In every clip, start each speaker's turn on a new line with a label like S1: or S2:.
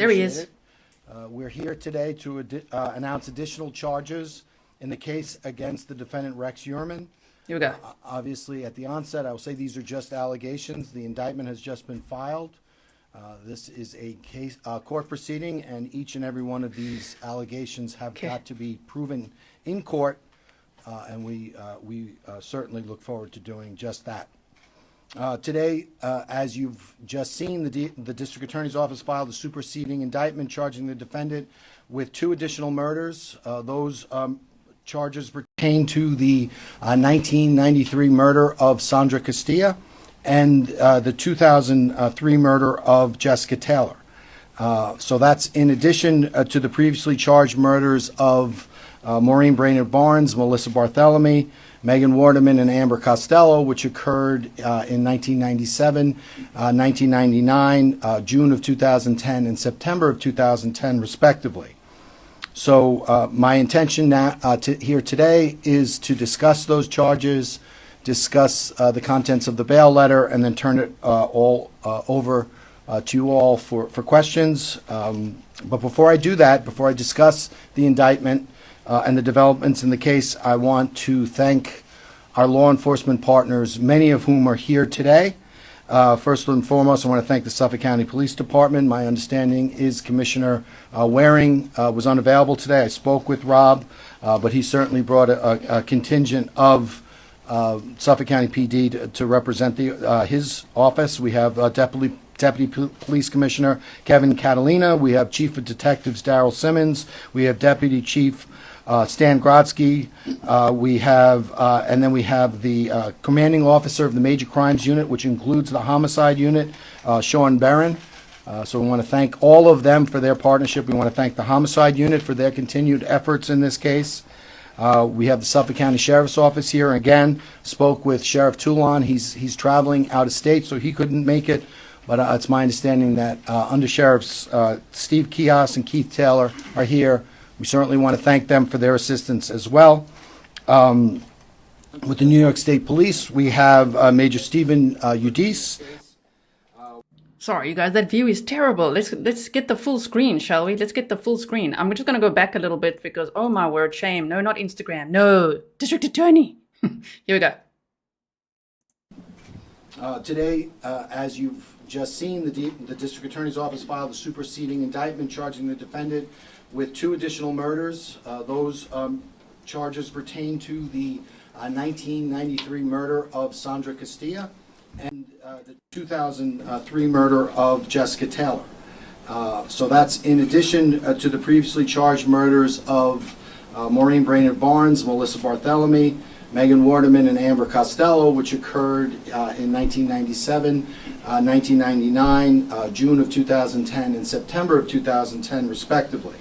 S1: There he is.
S2: Appreciate it. We're here today to announce additional charges in the case against the defendant Rex Heuermann.
S1: Here we go.
S2: Obviously, at the onset, I will say these are just allegations. The indictment has just been filed. This is a case, court proceeding, and each and every one of these allegations have got to be proven in court, and we certainly look forward to doing just that. Today, as you've just seen, the District Attorney's Office filed a superseding indictment charging the defendant with 2 additional murders. Those charges pertain to the 1993 murder of Sandra Castilla and the 2003 murder of Jessica Taylor. So that's in addition to the previously charged murders of Maureen Brainerd Barnes, Melissa Barthelemy, Megan Waterman, and Amber Costello, which occurred in 1997, 1999, June of 2010, and September of 2010, respectively. So my intention now, here today is to discuss those charges, discuss the contents of the bail letter, and then turn it all over to you all for questions. But before I do that, before I discuss the indictment and the developments in the case, I want to thank our law enforcement partners, many of whom are here today. First and foremost, I want to thank the Suffolk County Police Department. My understanding is Commissioner Waring was unavailable today. I spoke with Rob, but he certainly brought a contingent of Suffolk County PD to represent his office. We have Deputy Police Commissioner Kevin Catalina. We have Chief of Detectives Daryl Simmons. We have Deputy Chief Stan Grodzki. And then we have the Commanding Officer of the Major Crimes Unit, which includes the Homicide Unit, Sean Barron. So we want to thank all of them for their partnership. We want to thank the Homicide Unit for their continued efforts in this case. We have the Suffolk County Sheriff's Office here. Again, spoke with Sheriff Toulon. He's traveling out of state, so he couldn't make it. But it's my understanding that Under Sheriffs Steve Kios and Keith Taylor are here. We certainly want to thank them for their assistance as well. With the New York State Police, we have Major Stephen Udis.
S1: Sorry, you guys, that view is terrible. Let's get the full screen, shall we? Let's get the full screen. I'm just going to go back a little bit because, oh my word, shame. No, not Instagram. No, District Attorney. Here we go.
S2: Today, as you've just seen, the District Attorney's Office filed a superseding indictment charging the defendant with 2 additional murders. Those charges pertain to the 1993 murder of Sandra Castilla and the 2003 murder of Jessica Taylor. So that's in addition to the previously charged murders of Maureen Brainerd Barnes, Melissa Barthelemy, Megan Waterman, and Amber Costello, which occurred in 1997, 1999, June of 2010, and September of 2010, respectively.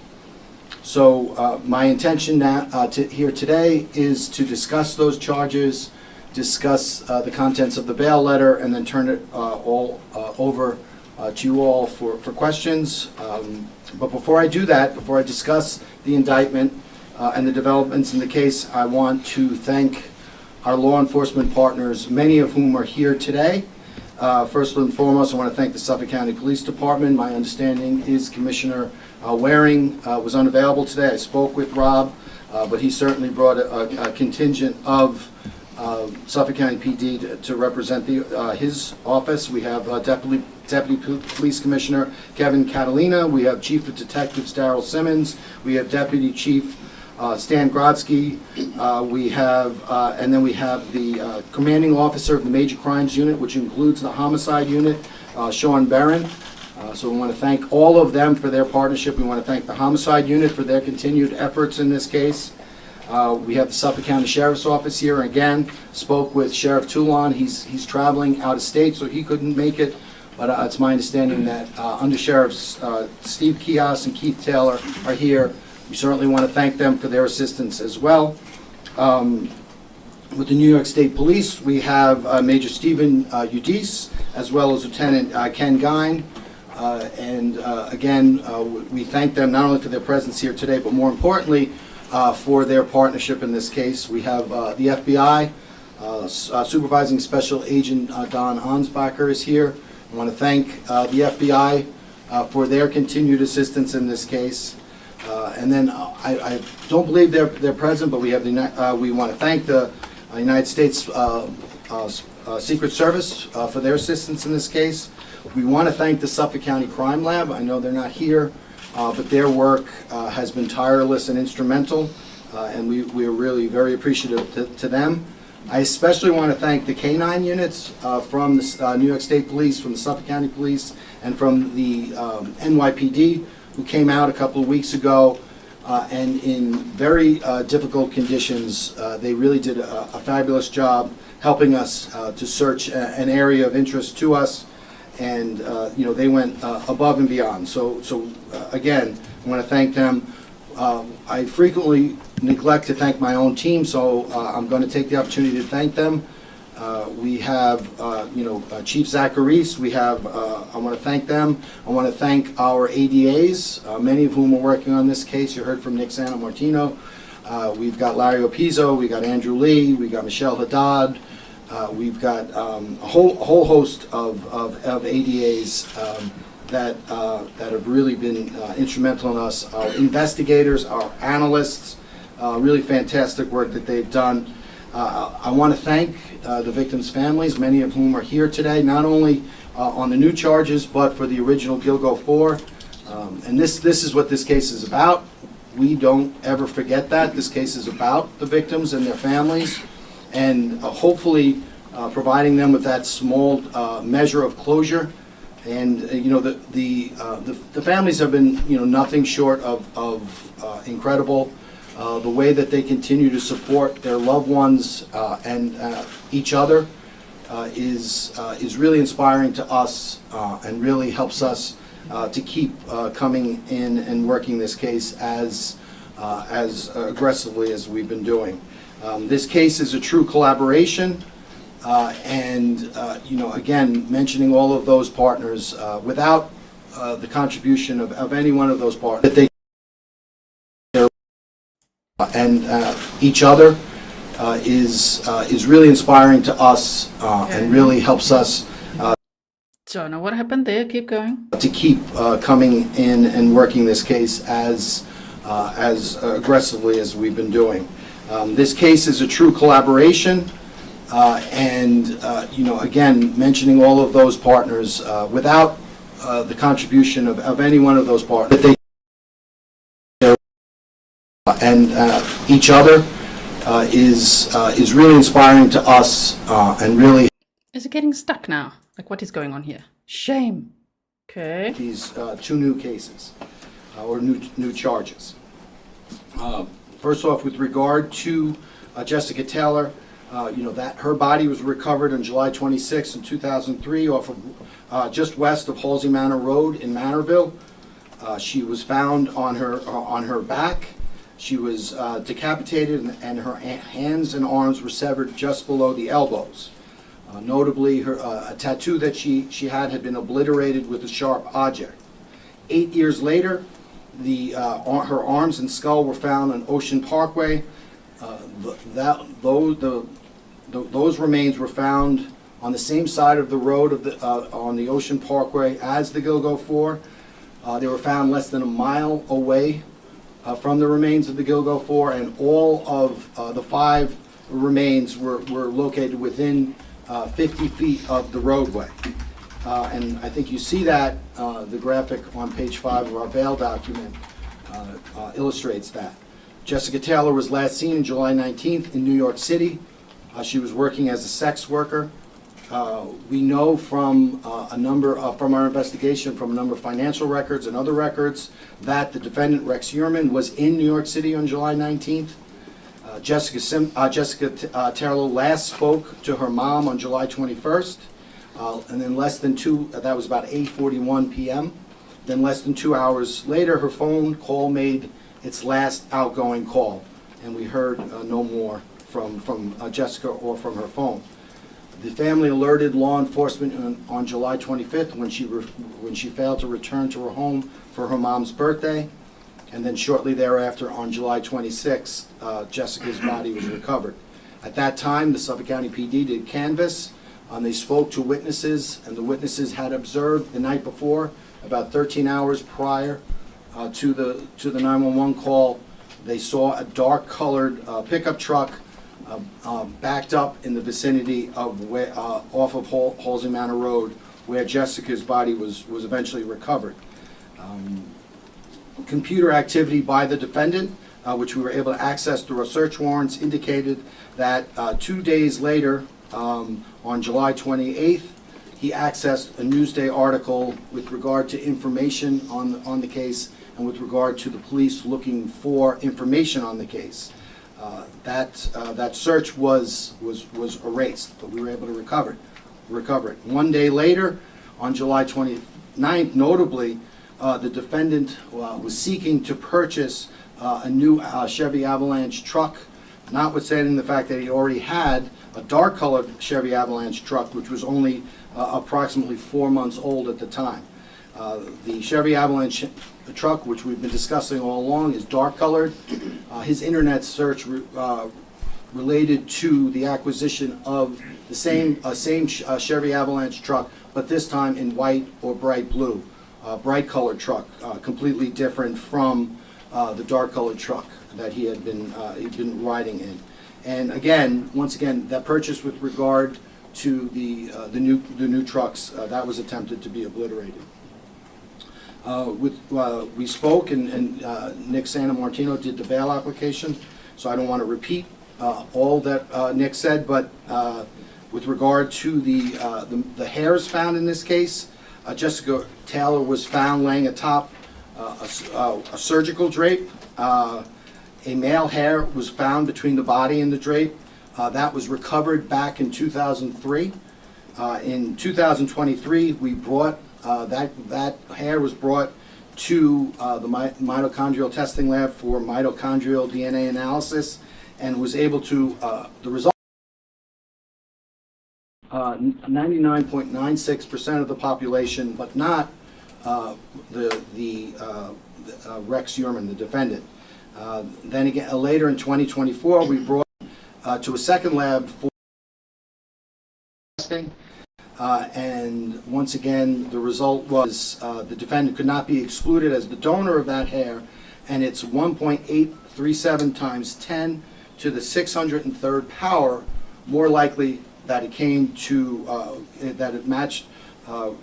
S2: So my intention now here today is to discuss those charges, discuss the contents of the bail letter, and then turn it all over to you all for questions. But before I do that, before I discuss the indictment and the developments in the case, I want to thank our law enforcement partners, many of whom are here today. First and foremost, I want to thank the Suffolk County Police Department. My understanding is Commissioner Waring was unavailable today. I spoke with Rob, but he certainly brought a contingent of Suffolk County PD to represent his office. We have Deputy Police Commissioner Kevin Catalina. We have Chief of Detectives Daryl Simmons. We have Deputy Chief Stan Grodzki. And then we have the Commanding Officer of the Major Crimes Unit, which includes the Homicide Unit, Sean Barron. So we want to thank all of them for their partnership. We want to thank the Homicide Unit for their continued efforts in this case. We have the Suffolk County Sheriff's Office here. Again, spoke with Sheriff Toulon. He's traveling out of state, so he couldn't make it. But it's my understanding that Under Sheriffs Steve Kios and Keith Taylor are here. We certainly want to thank them for their assistance as well. With the New York State Police, we have Major Stephen Udis, as well as Lieutenant Ken Gine. Again, we thank them not only for their presence here today, but more importantly, for their partnership in this case. We have the FBI, Supervising Special Agent Don Ansbacher is here. I want to thank the FBI for their continued assistance in this case. And then I don't believe they're present, but we want to thank the United States Secret Service for their assistance in this case. We want to thank the Suffolk County Crime Lab. I know they're not here, but their work has been tireless and instrumental, and we are really very appreciative to them. I especially want to thank the K-9 units from the New York State Police, from the Suffolk County Police, and from the NYPD, who came out a couple of weeks ago, and in very difficult conditions. They really did a fabulous job helping us to search an area of interest to us, and they went above and beyond. So again, I want to thank them. I frequently neglect to thank my own team, so I'm going to take the opportunity to thank them. We have, Chief Zacharis. We have. I want to thank them. I want to thank our ADAs, many of whom are working on this case. You heard from Nick Santamartino. We've got Larry Opizzo. We got Andrew Lee. We got Michelle Haddad. We've got a whole host of ADAs that have really been instrumental in us. Our investigators, our analysts, really fantastic work that they've done. I want to thank the victims' families, many of whom are here today, not only on the new charges, but for the original Gilgo Four. And this is what this case is about. We don't ever forget that. This case is about the victims and their families, and hopefully providing them with that small measure of closure. And the families have been nothing short of incredible. The way that they continue to support their loved ones and each other is really inspiring to us, and really helps us to keep coming in and working this case as aggressively as we've been doing. This case is a true collaboration, and again, mentioning all of those partners, without the contribution of any one of those partners, that they and each other is really inspiring to us, and really helps us.
S1: So now what happened there? Keep going.
S2: To keep coming in and working this case as aggressively as we've been doing. This case is a true collaboration, and again, mentioning all of those partners, without the contribution of any one of those partners, that they and each other is really inspiring to us, and really.
S1: Is it getting stuck now? Like, what is going on here? Shame. Okay.
S2: These two new cases, or new charges. First off, with regard to Jessica Taylor, that her body was recovered on July 26, in 2003, off of just west of Halsey Manor Road in Manorville. She was found on her back. She was decapitated, and her hands and arms were severed just below the elbows. Notably, a tattoo that she had been obliterated with a sharp object. 8 years later, her arms and skull were found on Ocean Parkway. Those remains were found on the same side of the road on the Ocean Parkway as the Gilgo Four. They were found less than a mile away from the remains of the Gilgo Four, and all of the 5 remains were located within 50 feet of the roadway. And I think you see that, the graphic on page 5 of our bail document illustrates that. Jessica Taylor was last seen on July 19th in New York City. She was working as a sex worker. We know from from our investigation, from a number of financial records and other records, that the defendant, Rex Heuermann, was in New York City on July 19th. Jessica Taylor last spoke to her mom on July 21st, and then that was about 8:41 p.m. Then less than 2 hours later, her phone call made its last outgoing call, and we heard no more from Jessica or from her phone. The family alerted law enforcement on July 25th when she failed to return to her home for her mom's birthday, and then shortly thereafter, on July 26th, Jessica's body was recovered. At that time, the Suffolk County PD did canvass. They spoke to witnesses, and the witnesses had observed the night before about 13 hours prior to the 911 call. They saw a dark-colored pickup truck backed up in the vicinity of off of Halsey Manor Road, where Jessica's body was eventually recovered. Computer activity by the defendant, which we were able to access through our search warrants, indicated that 2 days later, on July 28th, he accessed a Newsday article with regard to information on the case and with regard to the police looking for information on the case. That search was erased, but we were able to recover it. 1 day later, on July 29th, notably, the defendant was seeking to purchase a new Chevy Avalanche truck, notwithstanding the fact that he already had a dark-colored Chevy Avalanche truck, which was only approximately 4 months old at the time. The Chevy Avalanche truck, which we've been discussing all along, is dark-colored. His internet search related to the acquisition of the same Chevy Avalanche truck, but this time in white or bright blue. Bright-colored truck, completely different from the dark-colored truck that he'd been riding in. And again, once again, that purchase with regard to the new trucks, that was attempted to be obliterated. We spoke, and Nick Santamartino did the bail application, so I don't want to repeat all that Nick said, but with regard to the hairs found in this case, Jessica Taylor was found laying atop a surgical drape. A male hair was found between the body and the drape. That was recovered back in 2003. In 2023, we brought that hair was brought to the mitochondrial testing lab for mitochondrial DNA analysis, and was able to the result. 99.96% of the population, but not Rex Heuermann, the defendant. Then again, later in 2024, we brought to a second lab for testing, and once again, the result was the defendant could not be excluded as the donor of that hair, and it's 1.837 times 10 to the 603rd power more likely that it came to that it matched the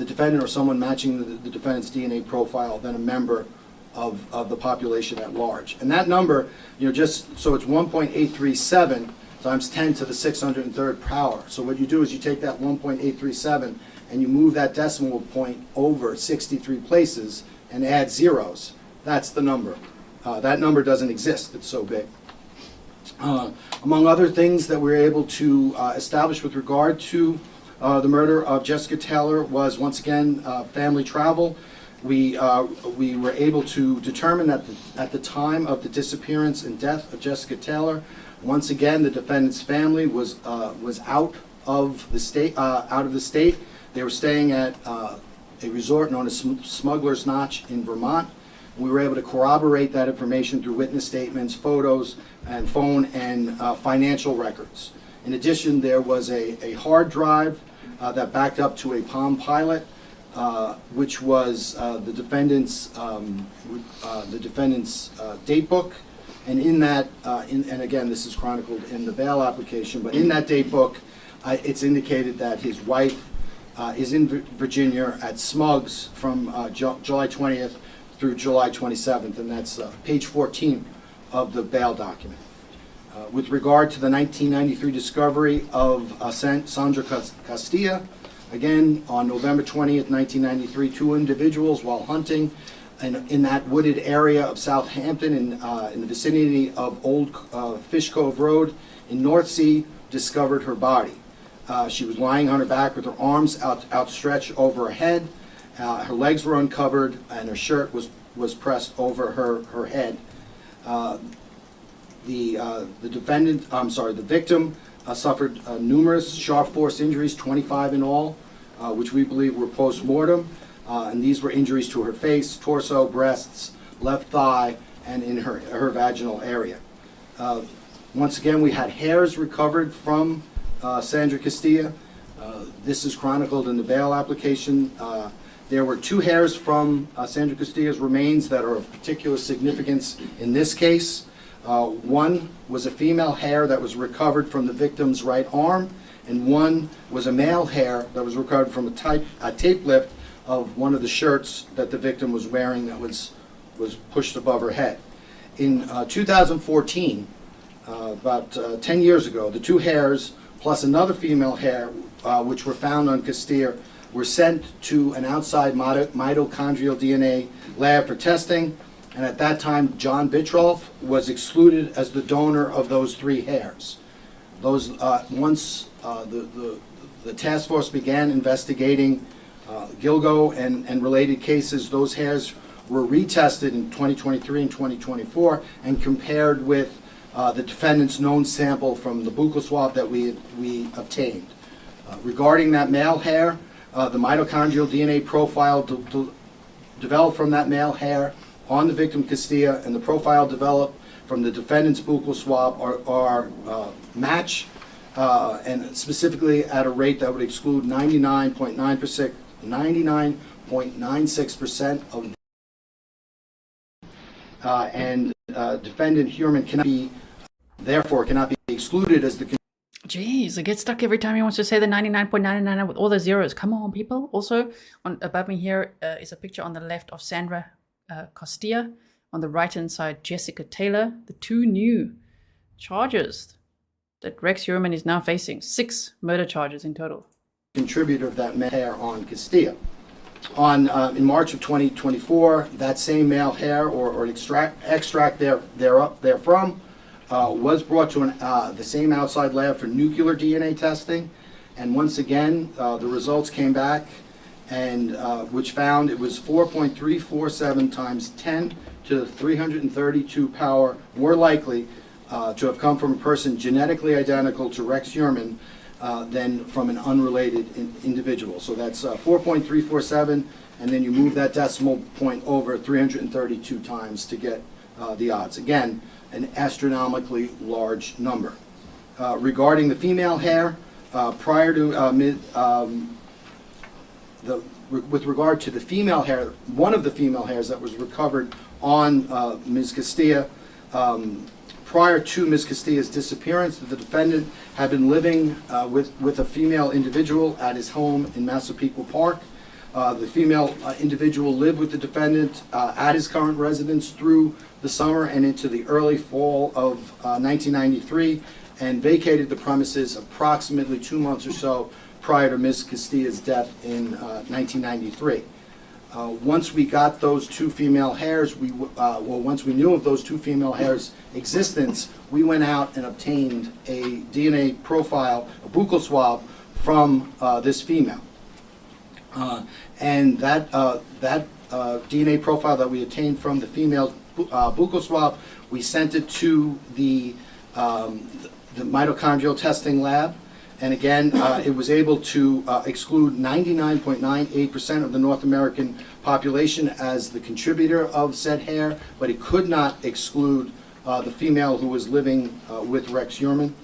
S2: defendant or someone matching the defendant's DNA profile than a member of the population at large. And that number, just so it's 1.837 times 10 to the 603rd power. So what you do is you take that 1.837 and you move that decimal point over 63 places and add zeros. That's the number. That number doesn't exist. It's so big. Among other things that we were able to establish with regard to the murder of Jessica Taylor was, once again, family travel. We were able to determine that at the time of the disappearance and death of Jessica Taylor, once again, the defendant's family was out of the state. They were staying at a resort known as Smuggler's Notch in Vermont. We were able to corroborate that information through witness statements, photos, and phone and financial records. In addition, there was a hard drive that backed up to a Palm Pilot, which was the defendant's date book, and in that, and again, this is chronicled in the bail application, but in that date book, it's indicated that his wife is in Virginia at Smugs from July 20th through July 27th, and that's page 14 of the bail document. With regard to the 1993 discovery of Sandra Castilla, again, on November 20th, 1993, two individuals, while hunting in that wooded area of Southampton in the vicinity of Old Fish Cove Road in North Sea, discovered her body. She was lying on her back with her arms outstretched over her head. Her legs were uncovered, and her shirt was pressed over her head. The victim suffered numerous sharp force injuries, 25 in all, which we believe were post-mortem, and these were injuries to her face, torso, breasts, left thigh, and in her vaginal area. Once again, we had hairs recovered from Sandra Castilla. This is chronicled in the bail application. There were 2 hairs from Sandra Castilla's remains that are of particular significance in this case. One was a female hair that was recovered from the victim's right arm, and one was a male hair that was recovered from a tape lift of one of the shirts that the victim was wearing that was pushed above her head. In 2014, about 10 years ago, the 2 hairs plus another female hair, which were found on Castilla, were sent to an outside mitochondrial DNA lab for testing, and at that time, John Bitroff was excluded as the donor of those 3 hairs. Those once the task force began investigating Gilgo and related cases, those hairs were retested in 2023 and 2024 and compared with the defendant's known sample from the buccal swab that we obtained. Regarding that male hair, the mitochondrial DNA profile developed from that male hair on the victim Castilla and the profile developed from the defendant's buccal swab are match, and specifically at a rate that would exclude 99.96% of and defendant Heuermann therefore cannot be excluded as the.
S1: Jeez, I get stuck every time he wants to say the 99.99 with all the zeros. Come on, people. Also, above me here is a picture on the left of Sandra Castilla. On the right-hand side, Jessica Taylor. The 2 new charges that Rex Heuermann is now facing. 6 murder charges in total.
S2: Contributor of that male hair on Castilla. In March of 2024, that same male hair or an extract therefrom was brought to the same outside lab for nuclear DNA testing, and once again the results came back, and which found it was 4.347 times 10 to the 332 power more likely to have come from a person genetically identical to Rex Heuermann than from an unrelated individual. So that's 4.347, and then you move that decimal point over 332 times to get the odds. Again, an astronomically large number. Regarding the female hair, prior to with regard to the female hair, one of the female hairs that was recovered on Ms. Castilla, prior to Ms. Castilla's disappearance, the defendant had been living with a female individual at his home in Massapequa Park. The female individual lived with the defendant at his current residence through the summer and into the early fall of 1993, and vacated the premises approximately 2 months or so prior to Ms. Castilla's death in 1993. Once we got those 2 female hairs, once we knew of those 2 female hairs' existence, we went out and obtained a DNA profile, a buccal swab, from this female. And that DNA profile that we obtained from the female buccal swab, we sent it to the mitochondrial testing lab. And again, it was able to exclude 99.98% of the North American population as the contributor of said hair, but it could not exclude the female who was living with Rex Heuermann.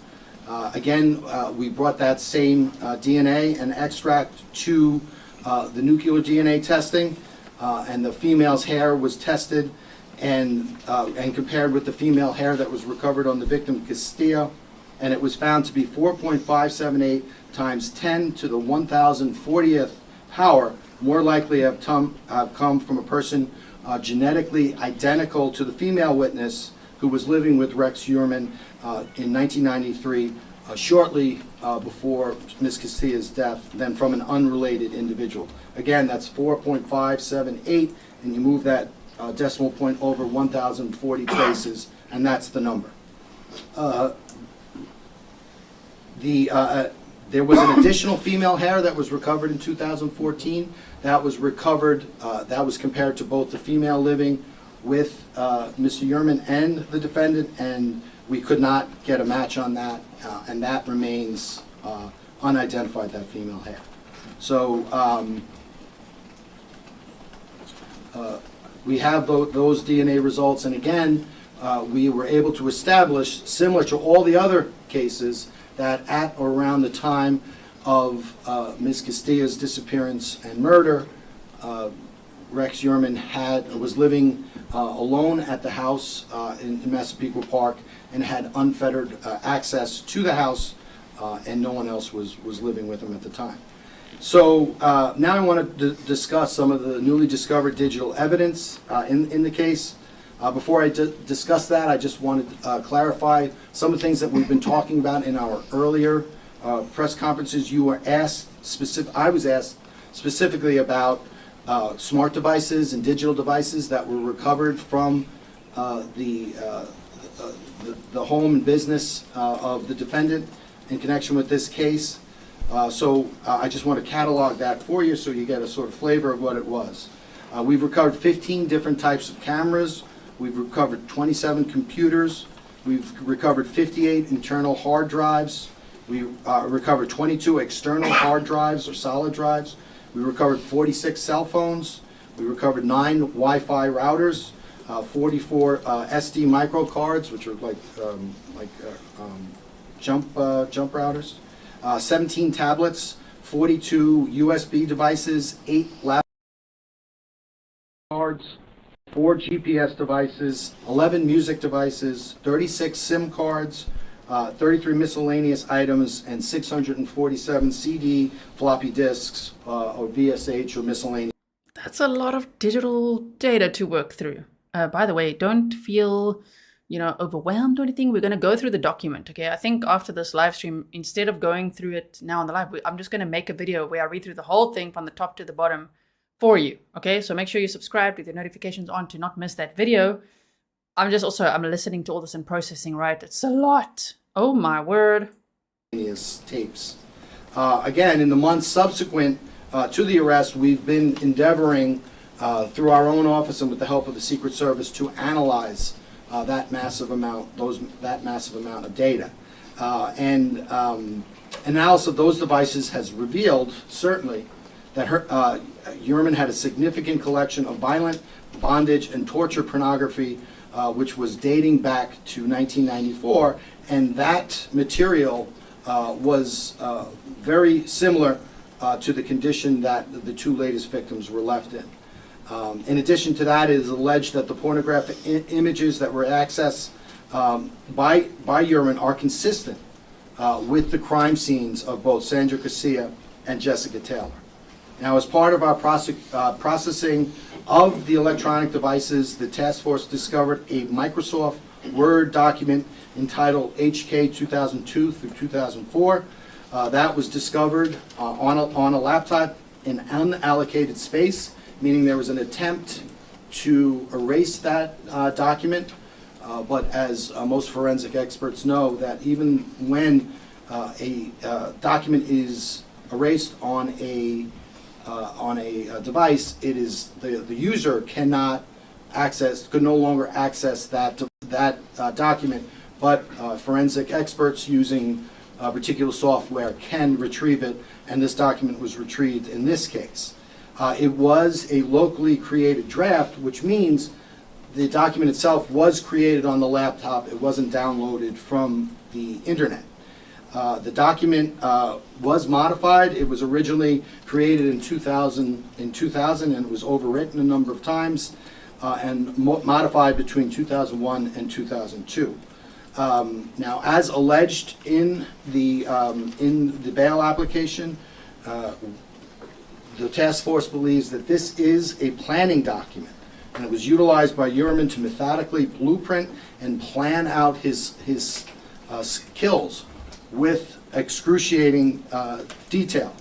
S2: Again, we brought that same DNA and extract to the nuclear DNA testing, and the female's hair was tested and compared with the female hair that was recovered on the victim Castilla, and it was found to be 4.578 times 10 to the 1040th power more likely have come from a person genetically identical to the female witness who was living with Rex Heuermann in 1993, shortly before Ms. Castilla's death, than from an unrelated individual. Again, that's 4.578, and you move that decimal point over 1,040 places, and that's the number. There was an additional female hair that was recovered in 2014. That was recovered, that was compared to both the female living with Mr. Heuermann and the defendant, and we could not get a match on that, and that remains unidentified, that female hair. So we have those DNA results, and again, we were able to establish, similar to all the other cases, that at or around the time of Ms. Castilla's disappearance and murder, Rex Heuermann was living alone at the house in Massapequa Park and had unfettered access to the house, and no one else was living with him at the time. So now I want to discuss some of the newly discovered digital evidence in the case. Before I discuss that, I just wanted to clarify some of the things that we've been talking about in our earlier press conferences. You were asked I was asked specifically about smart devices and digital devices that were recovered from the home and business of the defendant in connection with this case. So I just want to catalog that for you so you get a sort of flavor of what it was. We've recovered 15 different types of cameras. We've recovered 27 computers. We've recovered 58 internal hard drives. We recovered 22 external hard drives or solid drives. We recovered 46 cell phones. We recovered 9 Wi-Fi routers, 44 SD micro cards, which are like jump routers, 17 tablets, 42 USB devices, 8 laptop cards, 4 GPS devices, 11 music devices, 36 SIM cards, 33 miscellaneous items, and 647 CD floppy disks or VSH or miscellaneous.
S1: That's a lot of digital data to work through. By the way, don't feel, overwhelmed or anything. We're going to go through the document, okay? I think after this live stream, instead of going through it now on the live, I'm just going to make a video where I read through the whole thing from the top to the bottom for you, okay? So make sure you subscribe with your notifications on to not miss that video. I'm listening to all this and processing, right? It's a lot. Oh my word.
S2: Tapes. Again, in the months subsequent to the arrest, we've been endeavoring through our own office and with the help of the Secret Service to analyze that massive amount of data. And analysis of those devices has revealed, certainly, that Heuermann had a significant collection of violent, bondage, and torture pornography, which was dating back to 1994, and that material was very similar to the condition that the 2 latest victims were left in. In addition to that, it is alleged that the pornographic images that were accessed by Heuermann are consistent with the crime scenes of both Sandra Castilla and Jessica Taylor. Now, as part of our processing of the electronic devices, the task force discovered a Microsoft Word document entitled HK 2002 through 2004. That was discovered on a laptop in unallocated space, meaning there was an attempt to erase that document. But as most forensic experts know, that even when a document is erased on a device, it is the user could no longer access that document, but forensic experts using particular software can retrieve it, and this document was retrieved in this case. It was a locally created draft, which means the document itself was created on the laptop. It wasn't downloaded from the internet. The document was modified. It was originally created in 2000, and it was overwritten a number of times and modified between 2001 and 2002. Now, as alleged in the bail application, the task force believes that this is a planning document, and it was utilized by Heuermann to methodically blueprint and plan out his kills with excruciating detail.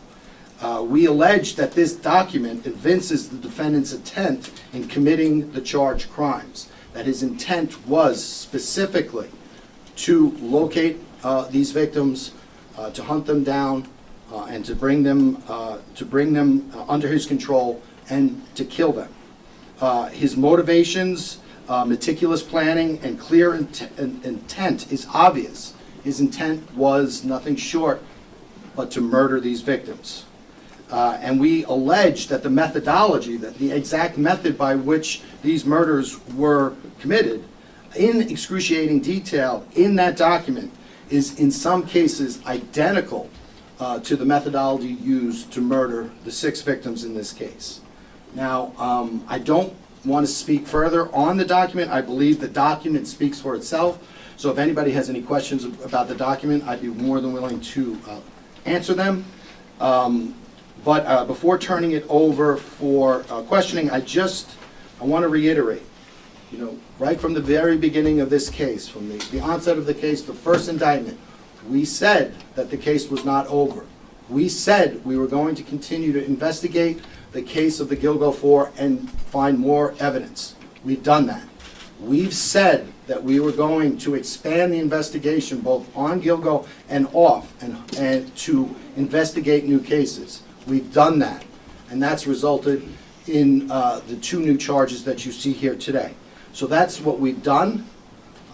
S2: We allege that this document evinces the defendant's intent in committing the charged crimes, that his intent was specifically to locate these victims, to hunt them down, and to bring them under his control and to kill them. His motivations, meticulous planning, and clear intent is obvious. His intent was nothing short but to murder these victims. And we allege that the methodology, that the exact method by which these murders were committed, in excruciating detail in that document, is in some cases identical to the methodology used to murder the 6 victims in this case. Now, I don't want to speak further on the document. I believe the document speaks for itself. So if anybody has any questions about the document, I'd be more than willing to answer them. But before turning it over for questioning, I want to reiterate, right from the very beginning of this case, from the onset of the case, the first indictment, we said that the case was not over. We said we were going to continue to investigate the case of the Gilgo Four and find more evidence. We've done that. We've said that we were going to expand the investigation both on Gilgo and off and to investigate new cases. We've done that, and that's resulted in the 2 new charges that you see here today. So that's what we've done.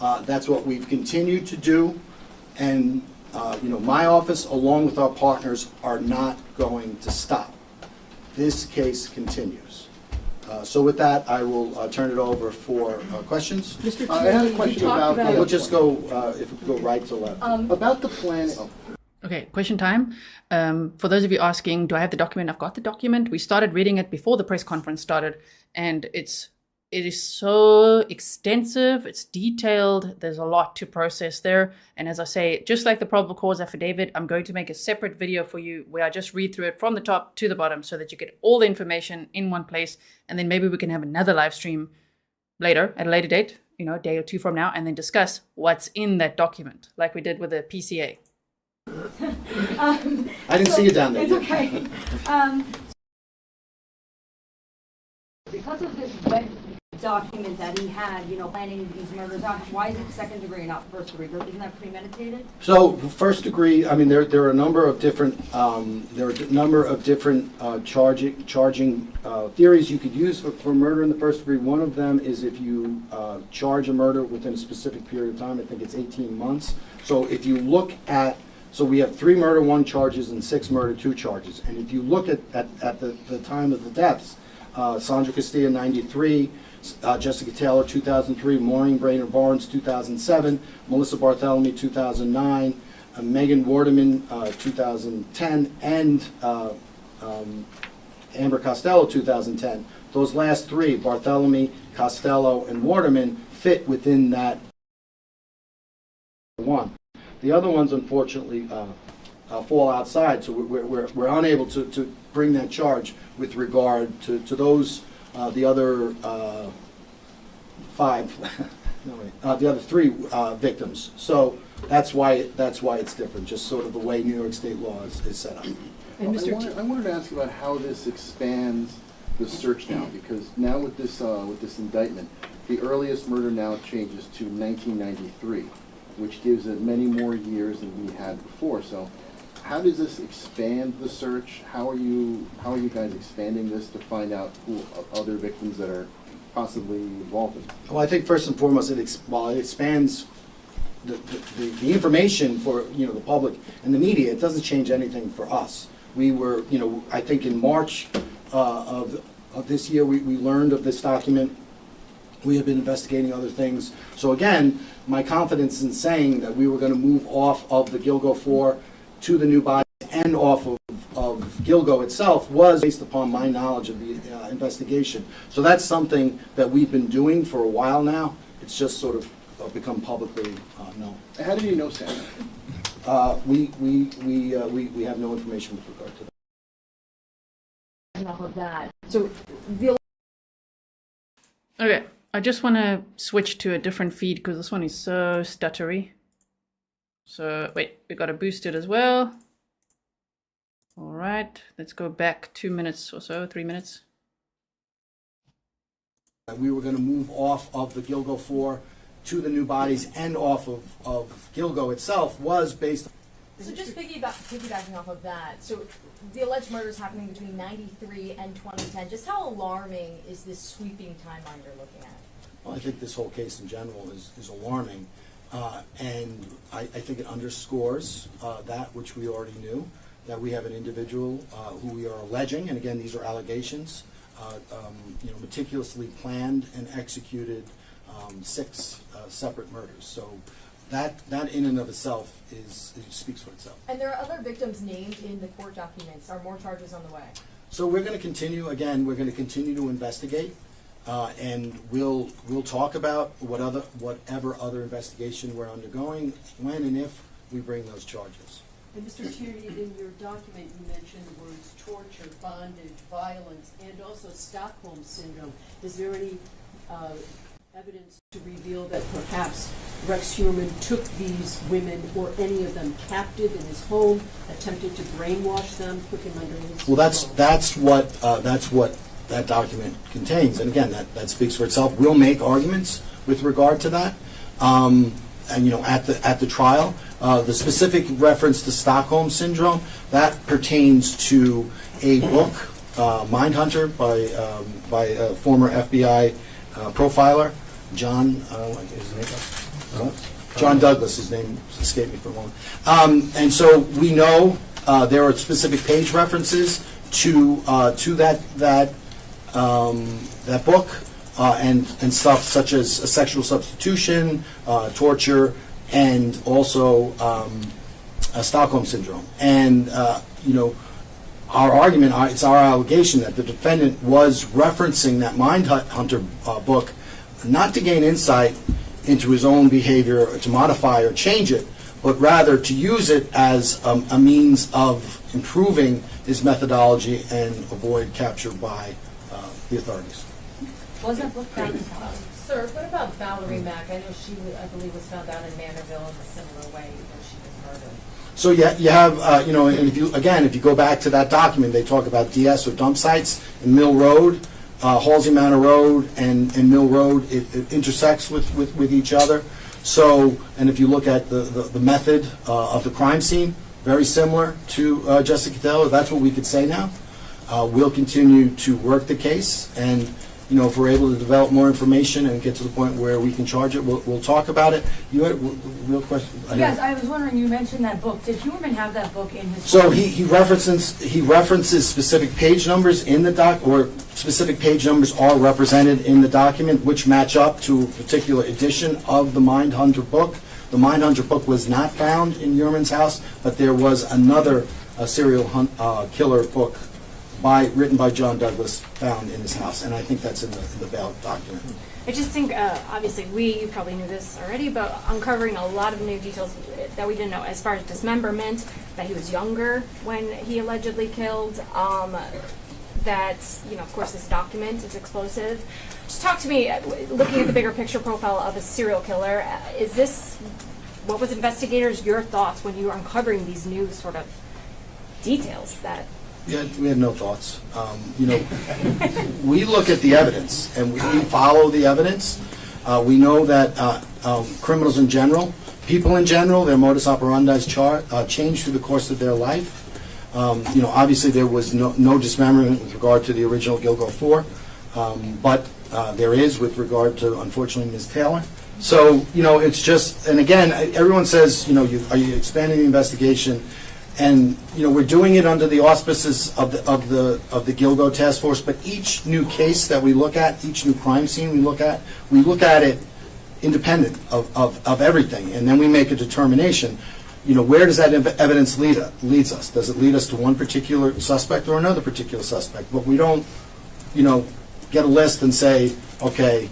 S2: That's what we've continued to do, and my office, along with our partners, are not going to stop. This case continues. So with that, I will turn it over for questions.
S3: Mr.
S4: I have a
S3: Chairman,
S4: question
S3: you talked
S4: about-
S2: We'll just go, if we could go right to left.
S4: About the plan.
S1: Okay, question time. For those of you asking, do I have the document? I've got the document. We started reading it before the press conference started, and it is so extensive, it's detailed, there's a lot to process there. And as I say, just like the probable cause affidavit, I'm going to make a separate video for you where I just read through it from the top to the bottom so that you get all the information in one place. And then maybe we can have another live stream later, at a later date, a day or 2 from now, and then discuss what's in that document, like we did with the PCA.
S2: I didn't see you down there.
S3: It's okay. Because of this web document that he had, planning these murders out, why is it second degree, not first degree? Isn't that premeditated?
S2: So first degree, I mean, there are a number of different charging theories you could use for murder in the first degree. One of them is if you charge a murder within a specific period of time. I think it's 18 months. So if you look at, so we have 3 murder 1 charges and 6 murder 2 charges. And if you look at the time of the deaths, Sandra Castilla, 93, Jessica Taylor, 2003, Maureen Brainerd Barnes, 2007, Melissa Bartholomew, 2009, Megan Waterman, 2010, and Amber Costello, 2010. Those last 3, Bartholomew, Costello, and Waterman, fit within that one. The other ones, unfortunately, fall outside, so we're unable to bring that charge with regard to those, the other 5, the other 3 victims. So that's why it's different, just sort of the way New York State law is set up.
S4: I wanted to ask about how this expands the search now, because now with this indictment, the earliest murder now changes to 1993, which gives it many more years than we had before. So how does this expand the search? How are you guys expanding this to find out who other victims that are possibly involved in it?
S2: Well, I think first and foremost, it expands the information for the public and the media. It doesn't change anything for us. We were, I think in March of this year, we learned of this document. We have been investigating other things. So again, my confidence in saying that we were going to move off of the Gilgo Four to the new body and off of Gilgo itself was based upon my knowledge of the investigation. So that's something that we've been doing for a while now. It's just sort of become publicly known.
S4: How did you know, Sam?
S2: We have no information with regard to that.
S3: Enough of that. So the
S1: Okay, I just want to switch to a different feed because this one is so stuttery. So wait, we got to boost it as well. All right, let's go back 2 minutes or so, 3 minutes.
S2: We were going to move off of the Gilgo Four to the new bodies and off of Gilgo itself was based.
S5: So just piggybacking off of that, so the alleged murders happening between 93 and 2010, just how alarming is this sweeping timeline you're looking at?
S2: Well, I think this whole case in general is alarming, and I think it underscores that which we already knew, that we have an individual who we are alleging, and again, these are allegations, meticulously planned and executed 6 separate murders. So that in and of itself speaks for itself.
S5: And there are other victims named in the court documents. Are more charges on the way?
S2: So we're going to continue, again, we're going to continue to investigate, and we'll talk about whatever other investigation we're undergoing, when and if we bring those charges.
S6: And Mr. Tierney, in your document, you mentioned the words torture, bondage, violence, and also Stockholm Syndrome. Is there any evidence to reveal that perhaps Rex Heuermann took these women or any of them captive in his home, attempted to brainwash them, put them under his
S2: Well, that's what that document contains, and again, that speaks for itself. We'll make arguments with regard to that, and at the trial. The specific reference to Stockholm Syndrome, that pertains to a book, Mindhunter, by a former FBI profiler, John Douglas. His name escaped me for a moment. And so we know there are specific page references to that book and stuff such as sexual substitution, torture, and also Stockholm Syndrome. And, our argument, it's our allegation that the defendant was referencing that Mindhunter book not to gain insight into his own behavior or to modify or change it, but rather to use it as a means of improving his methodology and avoid capture by the authorities.
S3: Was that book found in
S5: Sir, what about Valerie Mack? I know she, I believe, was found out in Manorville in a similar way when she was murdered.
S2: So you have, and if you go back to that document, they talk about DS or dump sites in Mill Road, Halsey Manor Road, and Mill Road. It intersects with each other. So, and if you look at the method of the crime scene, very similar to Jessica Taylor. That's what we could say now. We'll continue to work the case, and if we're able to develop more information and get to the point where we can charge it, we'll talk about it. You had a real question?
S3: Yes, I was wondering, you mentioned that book. Did Heuermann have that book in his
S2: So he references specific page numbers in the doc, or specific page numbers are represented in the document, which match up to a particular edition of the Mindhunter book. The Mindhunter book was not found in Heuermann's house, but there was another serial killer book written by John Douglas found in his house, and I think that's in the bail document.
S7: I just think, obviously, you probably knew this already, but uncovering a lot of new details that we didn't know as far as dismemberment, that he was younger when he allegedly killed, that, of course, this document is explosive. Just talk to me, looking at the bigger picture profile of a serial killer, what was investigators, your thoughts when you were uncovering these new sort of details that...
S2: We had no thoughts. We look at the evidence, and we follow the evidence. We know that criminals in general, people in general, their modus operandi change through the course of their life. Obviously there was no dismemberment with regard to the original Gilgo Four, but there is with regard to, unfortunately, Ms. Taylor. So, it's just, and again, everyone says, are you expanding the investigation? And we're doing it under the auspices of the Gilgo Task Force. But each new case that we look at, each new crime scene we look at it independent of everything, and then we make a determination. Where does that evidence leads us? Does it lead us to one particular suspect or another particular suspect? But we don't, get a list and say, okay,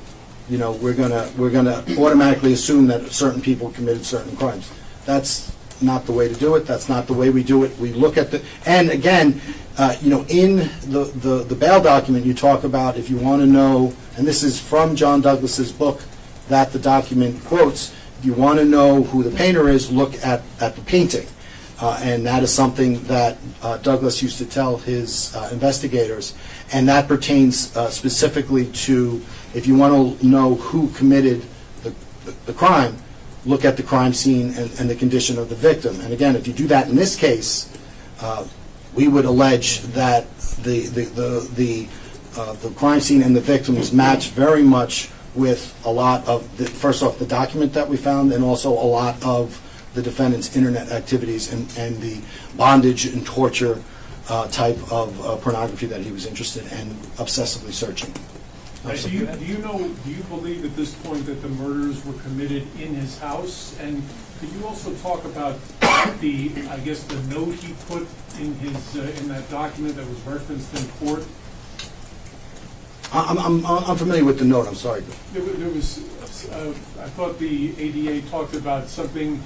S2: we're gonna automatically assume that certain people committed certain crimes. That's not the way to do it. That's not the way we do it. We look at and again, in the bail document, you talk about, if you want to know, and this is from John Douglas's book that the document quotes, if you want to know who the painter is, look at the painting. And that is something that Douglas used to tell his investigators, and that pertains specifically to, if you want to know who committed the crime, look at the crime scene and the condition of the victim. And again, if you do that in this case, we would allege that the crime scene and the victims match very much with a lot of, first off, the document that we found, and also a lot of the defendant's internet activities and the bondage and torture type of pornography that he was interested in and obsessively searching.
S8: Do you believe at this point that the murders were committed in his house? And could you also talk about the note he put in his in that document that was referenced in court?
S2: I'm familiar with the note. I'm sorry.
S8: There was I thought the ADA talked about something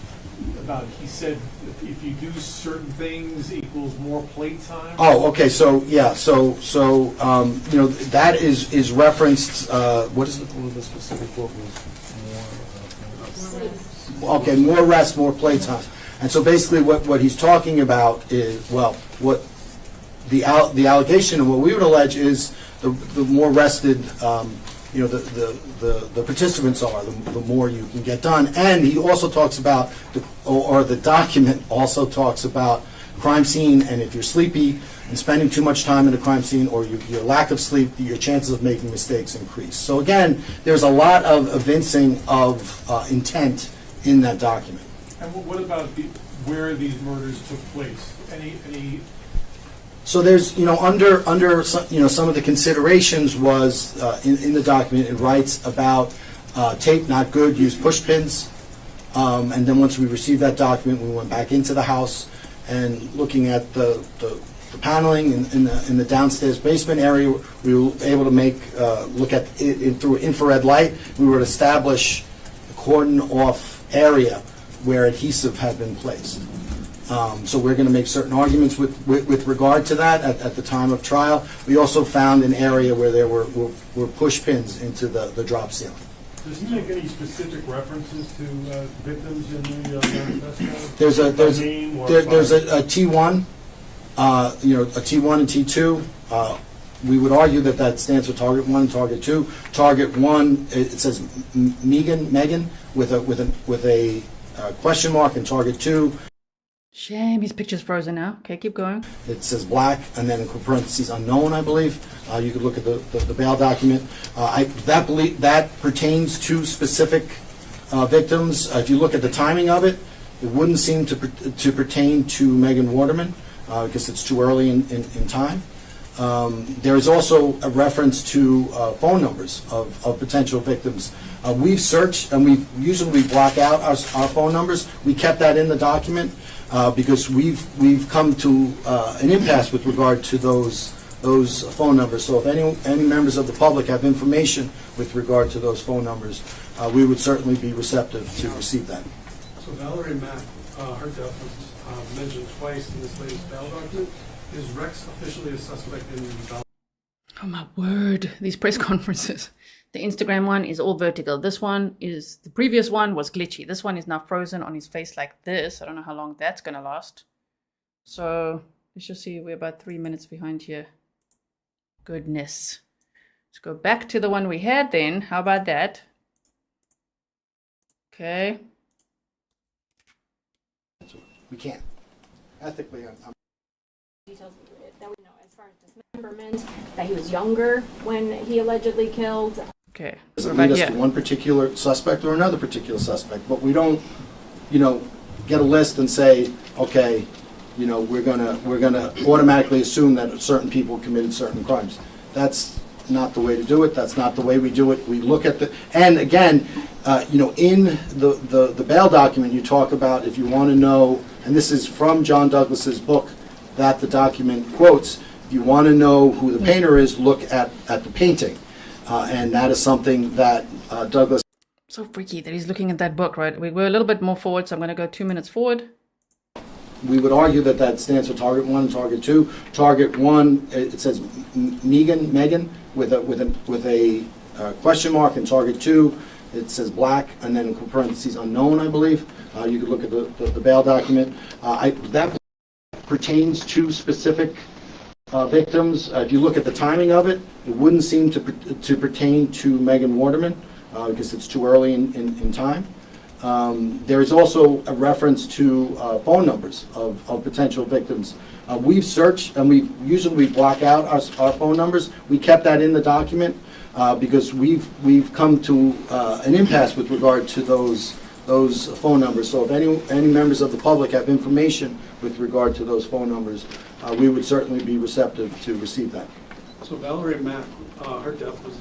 S8: about, he said, if you do certain things equals more playtime.
S2: Oh, okay. So yeah. So that is referenced. What is the specific quote was? Okay, more rest, more playtime. And so basically, what he's talking about is, well, what the allegation and what we would allege is the more rested, the participants are, the more you can get done. And he also talks about, the document also talks about crime scene, and if you're sleepy and spending too much time in the crime scene, or your lack of sleep, your chances of making mistakes increase. So again, there's a lot of evincing of intent in that document.
S8: And what about where these murders took place? Any
S2: So there's, under some of the considerations was, in the document, it writes about tape not good, use push pins. And then once we received that document, we went back into the house and looking at the paneling in the downstairs basement area, we were able to look at it through infrared light. We were to establish a cordon off area where adhesive had been placed. So we're going to make certain arguments with regard to that at the time of trial. We also found an area where there were push pins into the drop ceiling.
S8: Does he make any specific references to victims in the manifesto?
S2: There's a T1, a T1 and T2. We would argue that stands for Target 1 and Target 2. Target 1, it says Megan with a question mark, and Target 2.
S1: Shame, his picture's frozen now. Okay, keep going.
S2: It says black, and then in parentheses unknown, I believe. You could look at the bail document. That pertains to specific victims. If you look at the timing of it, it wouldn't seem to pertain to Megan Waterman because it's too early in time. There is also a reference to phone numbers of potential victims. We've searched, and we block out our phone numbers. We kept that in the document. Because we've come to an impasse with regard to those phone numbers. So if any members of the public have information with regard to those phone numbers, we would certainly be receptive to receive that.
S9: So Valerie Mack, her death was mentioned twice in this latest bail document. Is Rex officially a suspect in Valerie?
S1: Oh my word, these press conferences. The Instagram one is all vertical. The previous one was glitchy. This one is now frozen on his face like this. I don't know how long that's going to last. So let's just see, we're about 3 minutes behind here. Goodness. Let's go back to the one we had then. How about that? Okay.
S2: We can't. Ethically,
S7: Details that we know as far as dismemberment, that he was younger when he allegedly killed.
S1: Okay.
S2: Does it lead us to one particular suspect or another particular suspect? But we don't, get a list and say, okay, we're gonna automatically assume that certain people committed certain crimes. That's not the way to do it. That's not the way we do it. We look at and again, in the bail document, you talk about, if you want to know, and this is from John Douglas's book that the document quotes. If you want to know who the painter is, look at the painting. And that is something that Douglas...
S1: So freaky that he's looking at that book, right? We were a little bit more forward, so I'm going to go 2 minutes forward.
S2: We would argue that stands for Target 1 and Target 2. Target 1, it says Megan with a question mark, and Target 2, it says black, and then in parentheses unknown, I believe. You could look at the bail document. That pertains to specific victims. If you look at the timing of it, it wouldn't seem to pertain to Megan Waterman because it's too early in time. There is also a reference to phone numbers of potential victims. We've searched, and we block out our phone numbers. We kept that in the document because we've come to an impasse with regard to those phone numbers. So if any members of the public have information with regard to those phone numbers, we would certainly be receptive to receive that.
S9: So Valerie Mack, her death was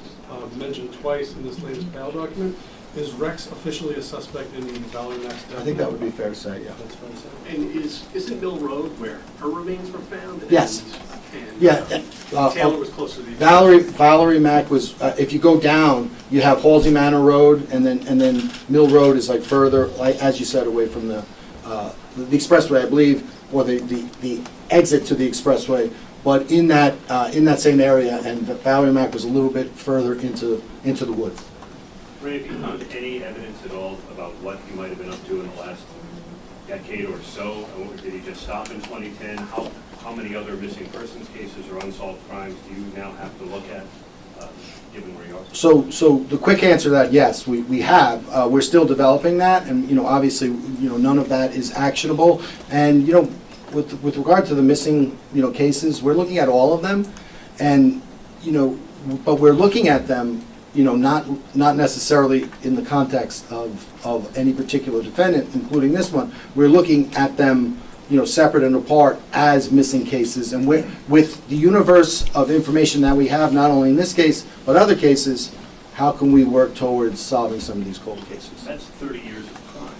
S9: mentioned twice in this latest bail document. Is Rex officially a suspect in Valerie Mack's death?
S2: I think that would be fair to say, yeah.
S9: That's what I said.
S10: And isn't Mill Road where her remains were found?
S2: Yes.
S10: And
S2: Yeah.
S10: Taylor was closer to the.
S2: Valerie Mack was, if you go down, you have Halsey Manor Road, and then Mill Road is like further, like, as you said, away from the expressway, I believe, or the exit to the expressway, but in that same area, and Valerie Mack was a little bit further into the woods.
S11: Ray, have you found any evidence at all about what he might have been up to in the last decade or so? Did he just stop in 2010? How many other missing persons cases or unsolved crimes do you now have to look at, given where you are?
S2: So the quick answer to that, yes, we have. We're still developing that, and obviously, none of that is actionable. And with regard to the missing cases, we're looking at all of them, and but we're looking at them not necessarily in the context of any particular defendant, including this one. We're looking at them separate and apart as missing cases, and with the universe of information that we have, not only in this case but other cases, how can we work towards solving some of these cold cases?
S11: That's 30 years of crime.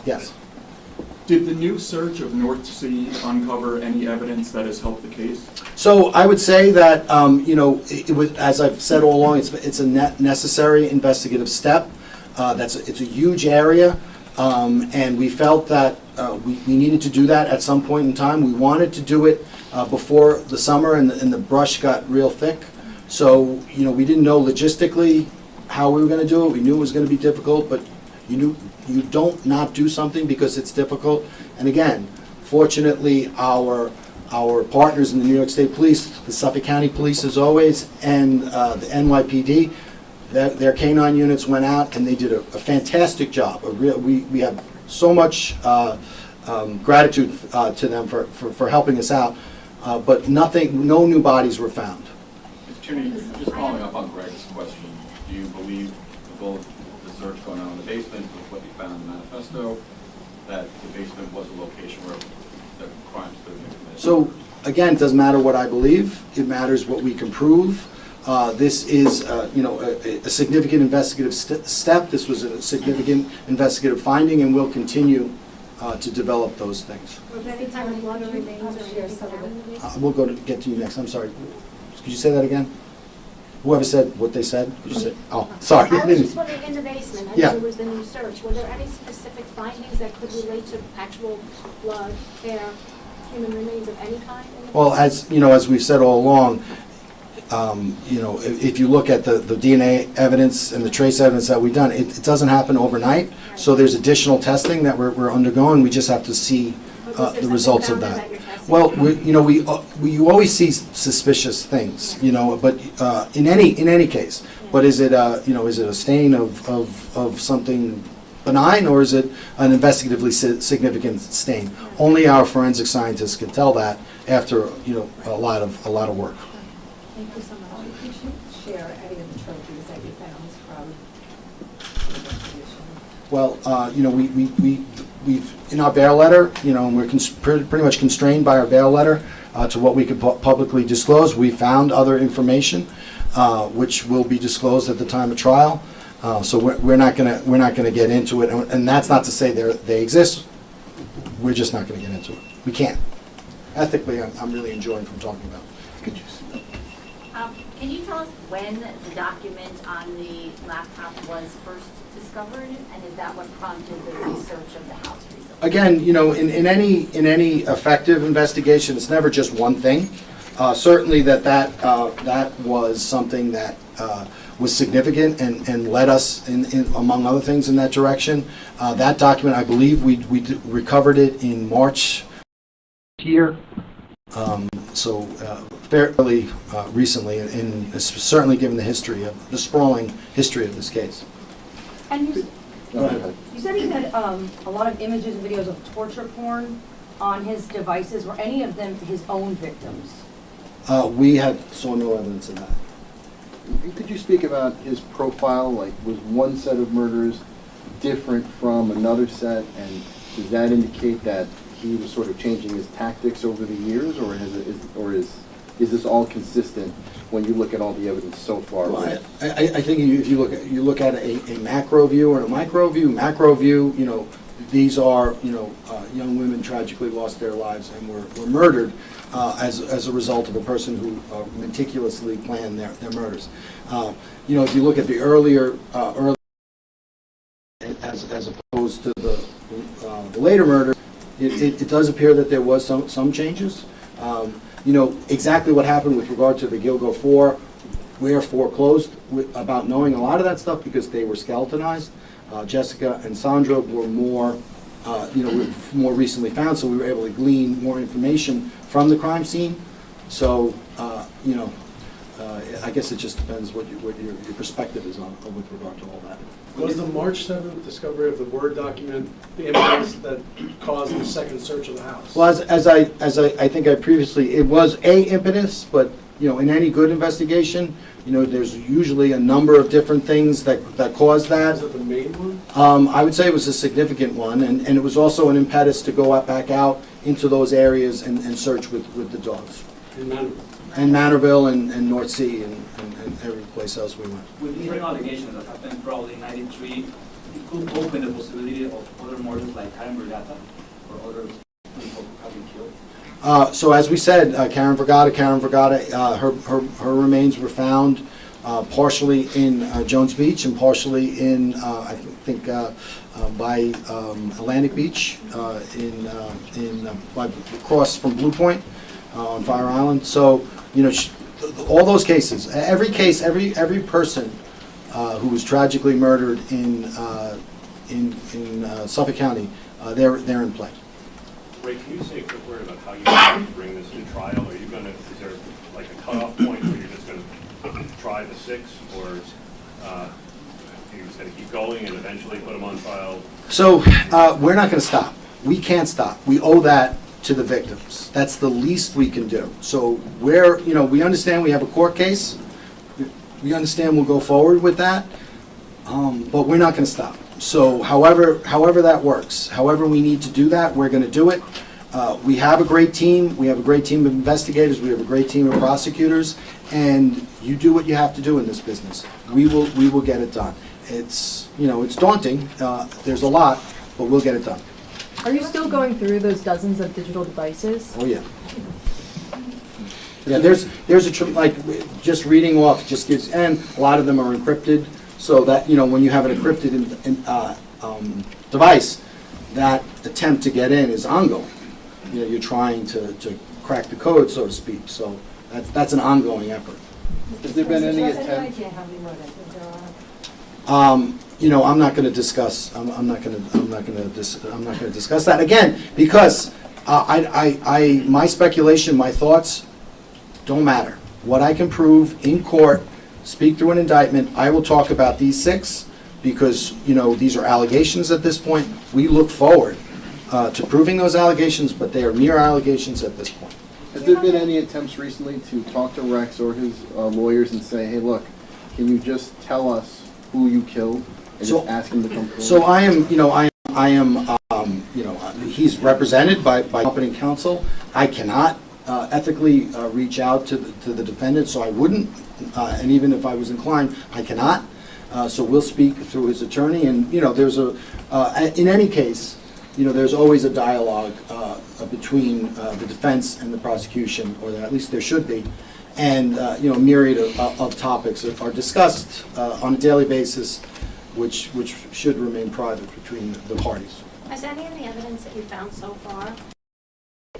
S2: Yes.
S12: Did the new search of North Sea uncover any evidence that has helped the case?
S2: So I would say that it was, as I've said all along, it's a necessary investigative step. It's a huge area, and we felt that we needed to do that at some point in time. We wanted to do it before the summer, and the brush got real thick. So we didn't know logistically how we were going to do it. We knew it was going to be difficult, but you don't not do something because it's difficult. And again, fortunately, our partners in the New York State Police, the Suffolk County Police as always, and the NYPD, their canine units went out and they did a fantastic job. We have so much gratitude to them for helping us out, but no new bodies were found.
S12: Mr. Tierney, just following up on Greg's question, do you believe both the search going on in the basement with what you found in the manifesto, that the basement was a location where the crimes could have been committed?
S2: So again, it doesn't matter what I believe, it matters what we can prove. This is a significant investigative step. This was a significant investigative finding, and we'll continue to develop those things. We'll get to you next. I'm sorry. Could you say that again? Whoever said what they said? Could you say? Oh, sorry.
S13: I was just wondering, in the basement,
S2: Yeah.
S13: there was the new search, were there any specific findings that could relate to actual blood, hair, human remains of any kind?
S2: Well, as we've said all along, if you look at the DNA evidence and the trace evidence that we've done, it doesn't happen overnight. So there's additional testing that we're undergoing. We just have to see the results of that. Well, you always see suspicious things, but in any case. But is it a stain of something benign, or is it an investigatively significant stain? Only our forensic scientists can tell that after a lot of work.
S14: Thank you so much. Could you share any of the trophies that you found from the investigation?
S2: Well, we've in our bail letter, and we're pretty much constrained by our bail letter to what we could publicly disclose. We found other information, which will be disclosed at the time of trial. So we're not gonna get into it, and that's not to say they exist. We're just not gonna get into it. We can't. Ethically, I'm really enjoying from talking about it. Could you?
S15: Can you tell us when the document on the laptop was first discovered, and is that what prompted the research of the house recently?
S2: Again, in any effective investigation, it's never just one thing. Certainly that was something that was significant and led us in among other things in that direction. That document, I believe, we recovered it in March here. So fairly recently, and certainly given the sprawling history of this case.
S3: And you said he had a lot of images and videos of torture porn on his devices. Were any of them his own victims?
S2: We saw no evidence of that.
S4: Could you speak about his profile? Like, was one set of murders different from another set, and does that indicate that he was sort of changing his tactics over the years, or is is this all consistent when you look at all the evidence so far?
S2: Well, I think if you look at a macro view or a micro view, you know, these are, you know, young women tragically lost their lives and were murdered as a result of a person who meticulously planned their murders. You know, if you look at the earlier as opposed to the later murder, it does appear that there was some changes. You know, exactly what happened with regard to the Gilgo Four, we're foreclosed about knowing a lot of that stuff because they were skeletonized. Jessica and Sandra were more, you know, were more recently found, so we were able to glean more information from the crime scene. So, you know, I guess it just depends what your perspective is on with regard to all that.
S9: Was the March 7th discovery of the Word document the impetus that caused the second search of the house?
S2: Well, as I think I previously, it was a impetus, but you know, in any good investigation, you know, there's usually a number of different things that cause that.
S9: Was it the main one?
S2: I would say it was a significant one, and it was also an impetus to go back out into those areas and search with the dogs.
S9: In Manorville?
S2: And Manorville and North Sea and every place else we went.
S16: With these new allegations that happened probably in '93, it could open the possibility of other murders like Karen Vergata or other people who have been killed.
S2: So as we said, Karen Vergata, her remains were found partially in Jones Beach and partially in, I think, by Atlantic Beach, across from Blue Point on Fire Island. So, you know, all those cases, every person who was tragically murdered in Suffolk County, they're in play.
S11: Ray, can you say a quick word about how you're going to bring this to trial? Are you going to, is there like a cutoff point where you're just going to try the 6, or are you just going to keep going and eventually put them on trial?
S2: So we're not going to stop. We can't stop. We owe that to the victims. That's the least we can do. So we're, you know, we understand we have a court case. We understand we'll go forward with that, but we're not going to stop. So however that works, however we need to do that, we're going to do it. We have a great team. We have a great team of investigators. We have a great team of prosecutors. And you do what you have to do in this business. We will get it done. It's, you know, it's daunting. There's a lot, but we'll get it done.
S5: Are you still going through those dozens of digital devices?
S2: Oh yeah. Yeah, there's like just reading off just gives, and a lot of them are encrypted. So that, you know, when you have an encrypted device, that attempt to get in is ongoing. You know, you're trying to crack the code, so to speak. So that's an ongoing effort.
S4: Has there been any attempt?
S2: You know, I'm not going to discuss. I'm not going to discuss that again because my speculation, my thoughts don't matter. What I can prove in court. Speak through an indictment. I will talk about these 6 because, you know, these are allegations at this point. We look forward to proving those allegations, but they are mere allegations at this point.
S4: Has there been any attempts recently to talk to Rex or his lawyers and say, hey, look, can you just tell us who you killed and just ask him to come forward?
S2: So I am, you know, you know, he's represented by competent counsel. I cannot ethically reach out to the defendant, so I wouldn't. And even if I was inclined, I cannot. So we'll speak through his attorney. And, you know, there's in any case, you know, there's always a dialogue between the defense and the prosecution, or at least there should be. And, you know, a myriad of topics are discussed on a daily basis, which should remain private between the parties.
S13: Has any of the evidence that you found so far,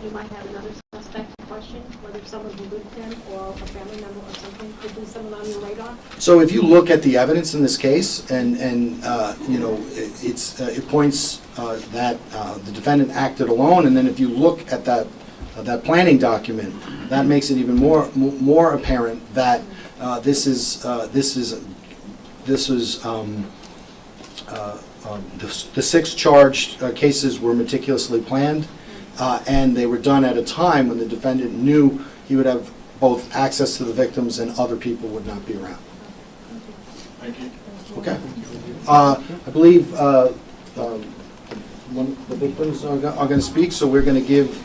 S13: you might have another suspect question, whether someone who lived with him or a family member or something, could be someone on your radar?
S2: So if you look at the evidence in this case, and you know, it points that the defendant acted alone, and then if you look at that planning document, that makes it even more apparent that the 6 charged cases were meticulously planned. And they were done at a time when the defendant knew he would have both access to the victims and other people would not be around.
S12: Thank you.
S2: Okay. I believe one of the victims are going to speak, so we're going to give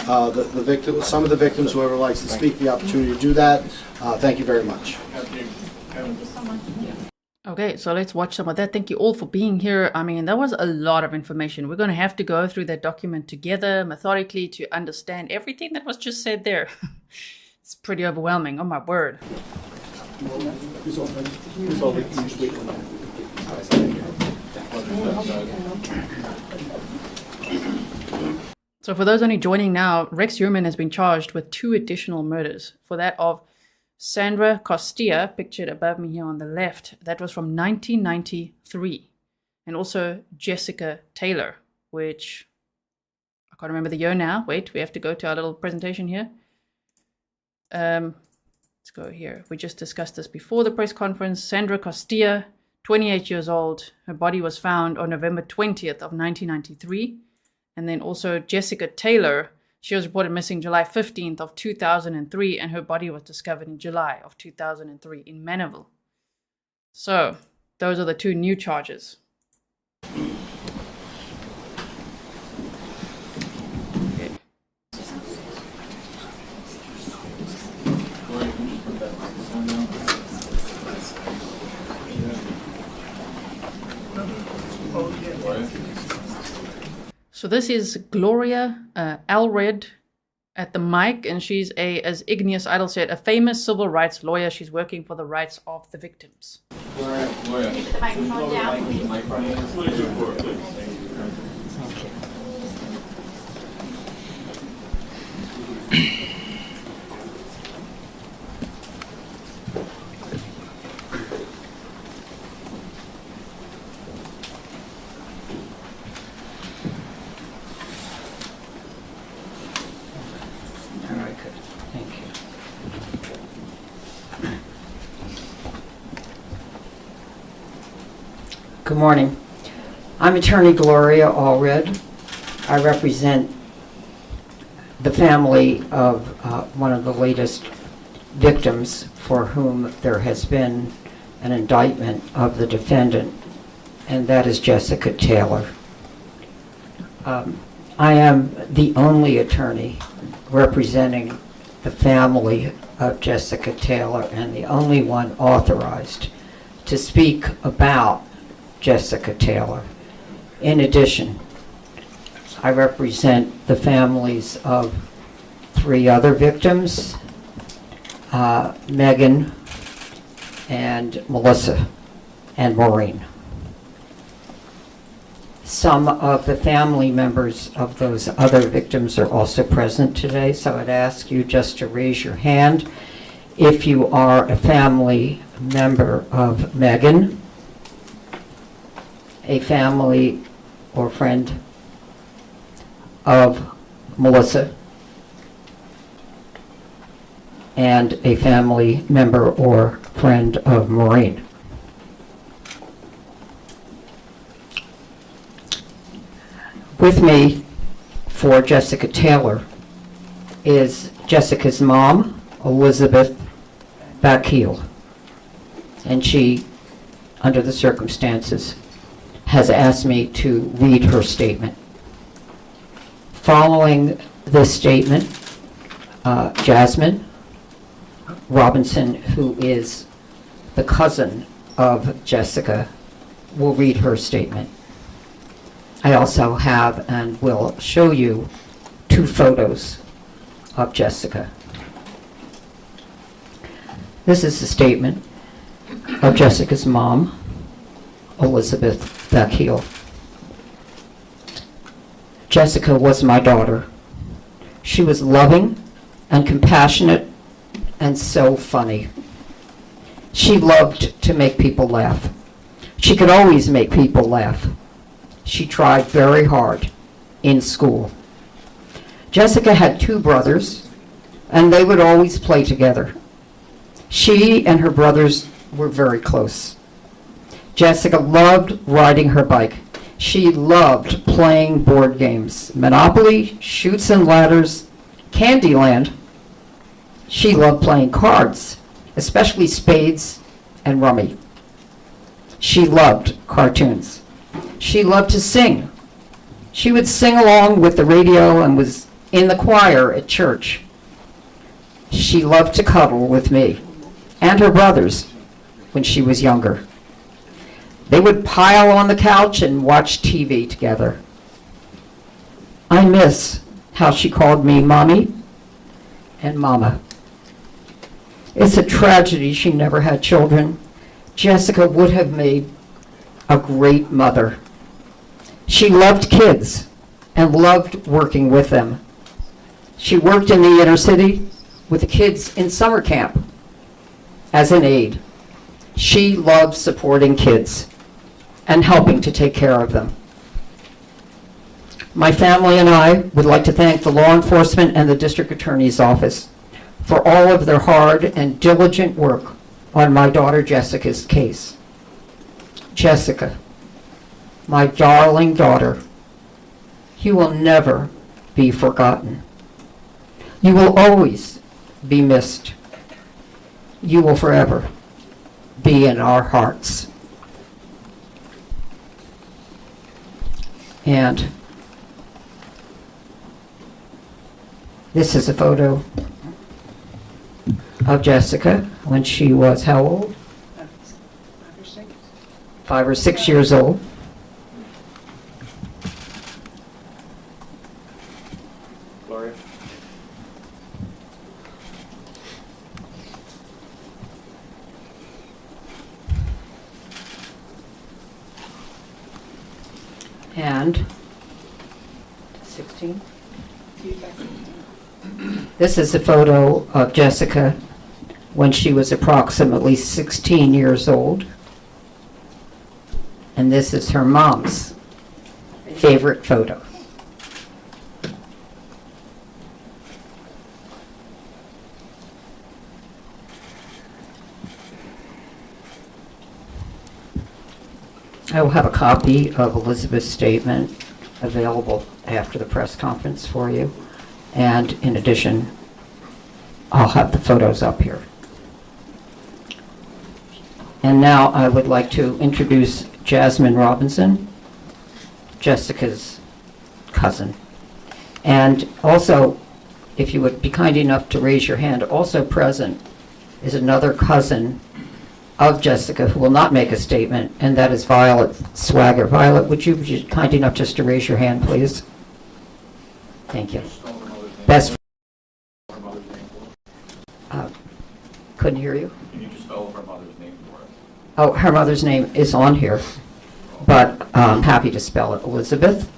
S2: the victim, some of the victims, whoever likes to speak, the opportunity to do that. Thank you very much.
S15: Thank you so much.
S1: Okay, so let's watch some of that. Thank you all for being here. I mean, that was a lot of information. We're going to have to go through that document together methodically to understand everything that was just said there. It's pretty overwhelming. Oh my word. So for those only joining now, Rex Heuermann has been charged with 2 additional murders. For that of Sandra Castilla, pictured above me here on the left, that was from 1993. And also Jessica Taylor, which I can't remember the year now. Wait, we have to go to our little presentation here. Let's go here. We just discussed this before the press conference. Sandra Castilla, 28 years old. Her body was found on November 20th of 1993. And then also Jessica Taylor, she was reported missing July 15th of 2003, and her body was discovered in July of 2003 in Manaville. So, those are the 2 new charges. Okay. So this is Gloria Allred at the mic, and she's as Igneous Idol said, a famous civil rights lawyer. She's working for the rights of the victims.
S15: Can you put the microphone down, please?
S17: Good morning. I'm attorney Gloria Allred. I represent the family of one of the latest victims for whom there has been an indictment of the defendant, and that is Jessica Taylor. I am the only attorney representing the family of Jessica Taylor and the only one authorized to speak about Jessica Taylor. In addition, I represent the families of 3 other victims, Megan and Melissa and Maureen. Some of the family members of those other victims are also present today, so I'd ask you just to raise your hand if you are a family member of Megan, a family or friend of Melissa, and a family member or friend of Maureen. With me for Jessica Taylor is Jessica's mom, Elizabeth Backheel, and she, under the circumstances, has asked me to read her statement. Following this statement, Jasmine Robinson, who is the cousin of Jessica, will read her statement. I also have and will show you 2 photos of Jessica. This is the statement of Jessica's mom, Elizabeth Backheel. Jessica was my daughter. She was loving and compassionate and so funny. She loved to make people laugh. She could always make people laugh. She tried very hard in school. Jessica had 2 brothers, and they would always play together. She and her brothers were very close. Jessica loved riding her bike. She loved playing board games, Monopoly, Chutes and Ladders, Candyland. She loved playing cards, especially spades and rummy. She loved cartoons. She loved to sing. She would sing along with the radio and was in the choir at church. She loved to cuddle with me and her brothers when she was younger. They would pile on the couch and watch TV together. I miss how she called me Mommy and Mama. It's a tragedy she never had children. Jessica would have made a great mother. She loved kids and loved working with them. She worked in the inner city with the kids in summer camp as an aide. She loved supporting kids and helping to take care of them. My family and I would like to thank the law enforcement and the district attorney's office for all of their hard and diligent work on my daughter Jessica's case. Jessica, my darling daughter, you will never be forgotten. You will always be missed. You will forever be in our hearts. And this is a photo of Jessica when she was how old? 5 or 6 years old.
S11: Gloria?
S17: And 16. This is a photo of Jessica when she was approximately 16 years old. And this is her mom's favorite photo. I will have a copy of Elizabeth's statement available after the press conference for you. And in addition, I'll have the photos up here. And now I would like to introduce Jasmine Robinson, Jessica's cousin. And also, if you would be kind enough to raise your hand, also present is another cousin of Jessica who will not make a statement, and that is Violet Swagger. Violet, would you be kind enough just to raise your hand, please? Thank you. Best. Couldn't hear you.
S12: Can you just spell her mother's name for us?
S17: Oh, her mother's name is on here, but I'm happy to spell it. Elizabeth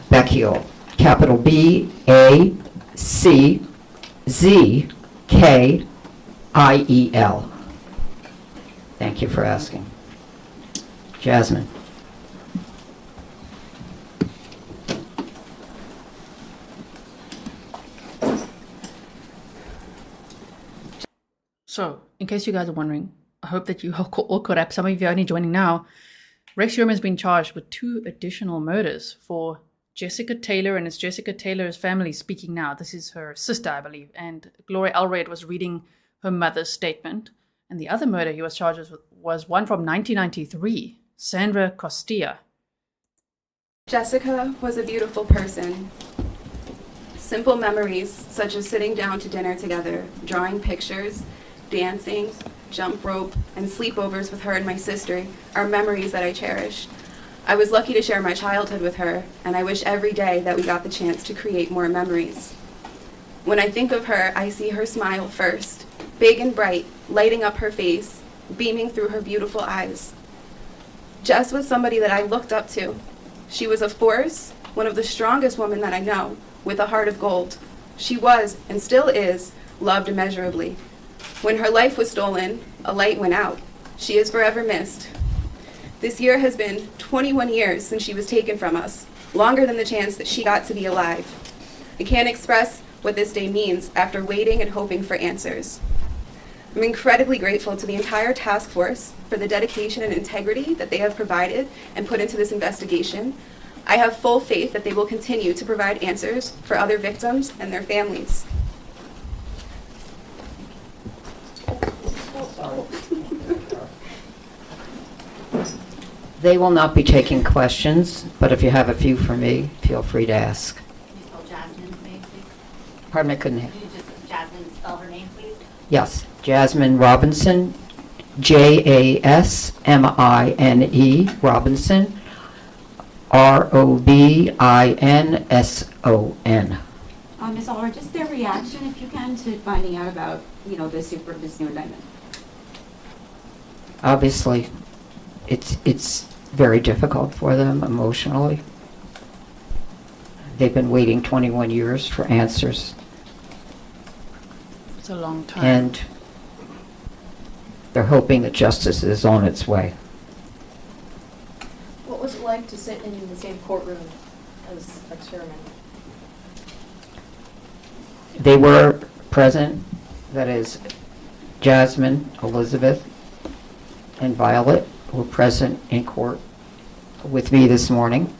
S17: Beckiel, capital B-A-C-Z-K-I-E-L. Thank you for asking. Jasmine.
S1: So, in case you guys are wondering, I hope that you all caught up. Some of you are only joining now. Rex Heuermann has been charged with 2 additional murders for Jessica Taylor, and it's Jessica Taylor's family speaking now. This is her sister, I believe, and Gloria Allred was reading her mother's statement. And the other murder he was charged with was one from 1993, Sandra Castilla.
S18: Jessica was a beautiful person. Simple memories, such as sitting down to dinner together, drawing pictures, dancing, jump rope, and sleepovers with her and my sister, are memories that I cherish. I was lucky to share my childhood with her, and I wish every day that we got the chance to create more memories. When I think of her, I see her smile first, big and bright, lighting up her face, beaming through her beautiful eyes. Jess was somebody that I looked up to. She was a force, one of the strongest women that I know, with a heart of gold. She was, and still is, loved immeasurably. When her life was stolen, a light went out. She is forever missed. This year has been 21 years since she was taken from us, longer than the chance that she got to be alive. I can't express what this day means after waiting and hoping for answers. I'm incredibly grateful to the entire task force for the dedication and integrity that they have provided and put into this investigation. I have full faith that they will continue to provide answers for other victims and their families.
S17: They will not be taking questions, but if you have a few for me, feel free to ask.
S15: Can you spell Jasmine?
S17: Pardon me, I couldn't hear.
S15: Could you just, Jasmine, spell her name, please?
S17: Yes, Jasmine Robinson, Jasmine Robinson, Robinson.
S19: Ms. Allred, just their reaction, if you can, to finding out about, this new indictment.
S17: Obviously, it's very difficult for them emotionally. They've been waiting 21 years for answers.
S1: It's a long time.
S17: And they're hoping that justice is on its way.
S5: What was it like to sit in the same courtroom as Heuermann?
S17: They were present, that is, Jasmine, Elizabeth, and Violet were present in court with me this morning.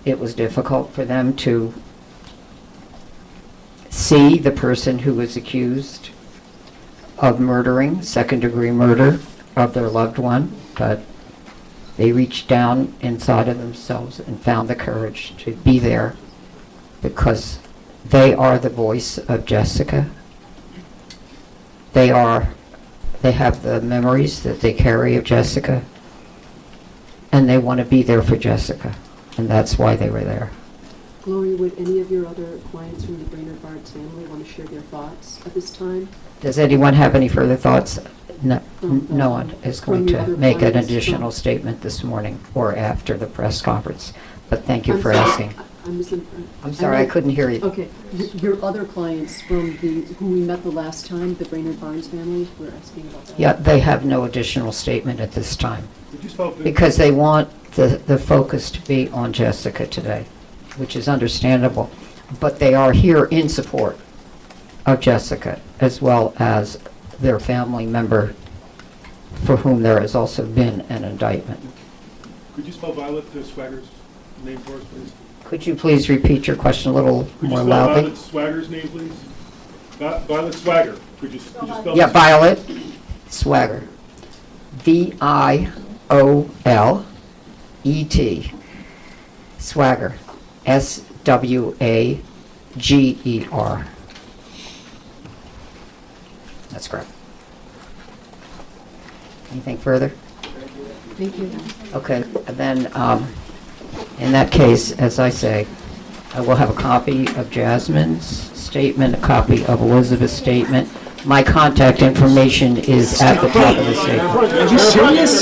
S17: It was difficult for them to see the person who was accused of murdering, second-degree murder of their loved one, but they reached down inside of themselves and found the courage to be there because they are the voice of Jessica. They have the memories that they carry of Jessica, and they want to be there for Jessica, and that's why they were there.
S6: Gloria, would any of your other clients from the Brainerd Barnes family want to share their thoughts at this time?
S17: Does anyone have any further thoughts? No, no one is going to make an additional statement this morning or after the press conference, but thank you for asking. I'm sorry, I couldn't hear you.
S6: Okay, your other clients from who we met the last time, the Brainerd Barnes family, we're asking about that.
S17: Yeah, they have no additional statement at this time because they want the focus to be on Jessica today, which is understandable. But they are here in support of Jessica as well as their family member for whom there has also been an indictment.
S9: Could you spell Violet Swagger's name for us, please?
S17: Could you please repeat your question a little more loudly?
S9: Violet Swagger's name, please? Violet Swagger. Could you spell
S17: Yeah, Violet Swagger. V-I-O-L-E-T. Swagger. S-W-A-G-E-R. That's correct. Anything further?
S6: Thank you.
S17: Okay, then in that case, as I say, I will have a copy of Jasmine's statement, a copy of Elizabeth's statement. My contact information is at the top of the statement.
S10: Are you serious?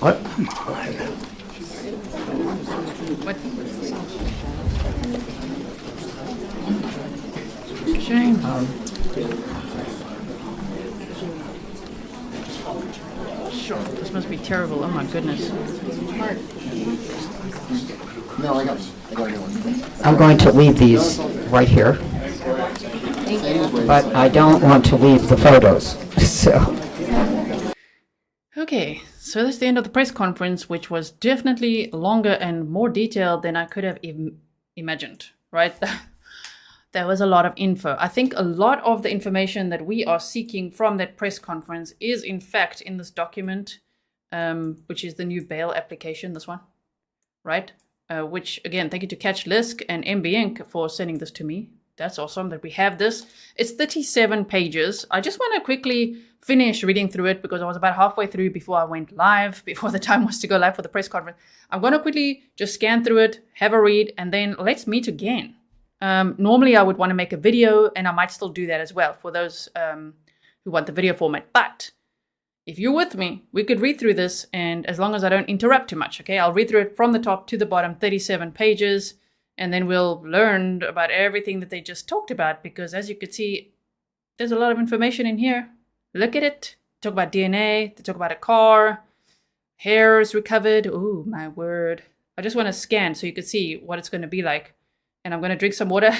S17: What?
S1: Shame. Sure, this must be terrible. Oh my goodness.
S4: No, I got one.
S17: I'm going to leave these right here, but I don't want to leave the photos, so.
S1: Okay, so that's the end of the press conference, which was definitely longer and more detailed than I could have imagined, right? There was a lot of info. I think a lot of the information that we are seeking from that press conference is in fact in this document, which is the new bail application, this one, right? Which, again, thank you to Catch LISK and MB Inc. for sending this to me. That's awesome that we have this. It's 37 pages. I just want to quickly finish reading through it because I was about halfway through before I went live, before the time was to go live for the press conference. I'm going to quickly just scan through it, have a read, and then let's meet again. Normally I would want to make a video, and I might still do that as well for those who want the video format. But if you're with me, we could read through this, and as long as I don't interrupt too much, okay? I'll read through it from the top to the bottom, 37 pages, and then we'll learn about everything that they just talked about, because as you could see, there's a lot of information in here. Look at it. They talk about DNA, they talk about a car, hairs recovered. Oh, my word. I just want to scan so you can see what it's going to be like. And I'm going to drink some water.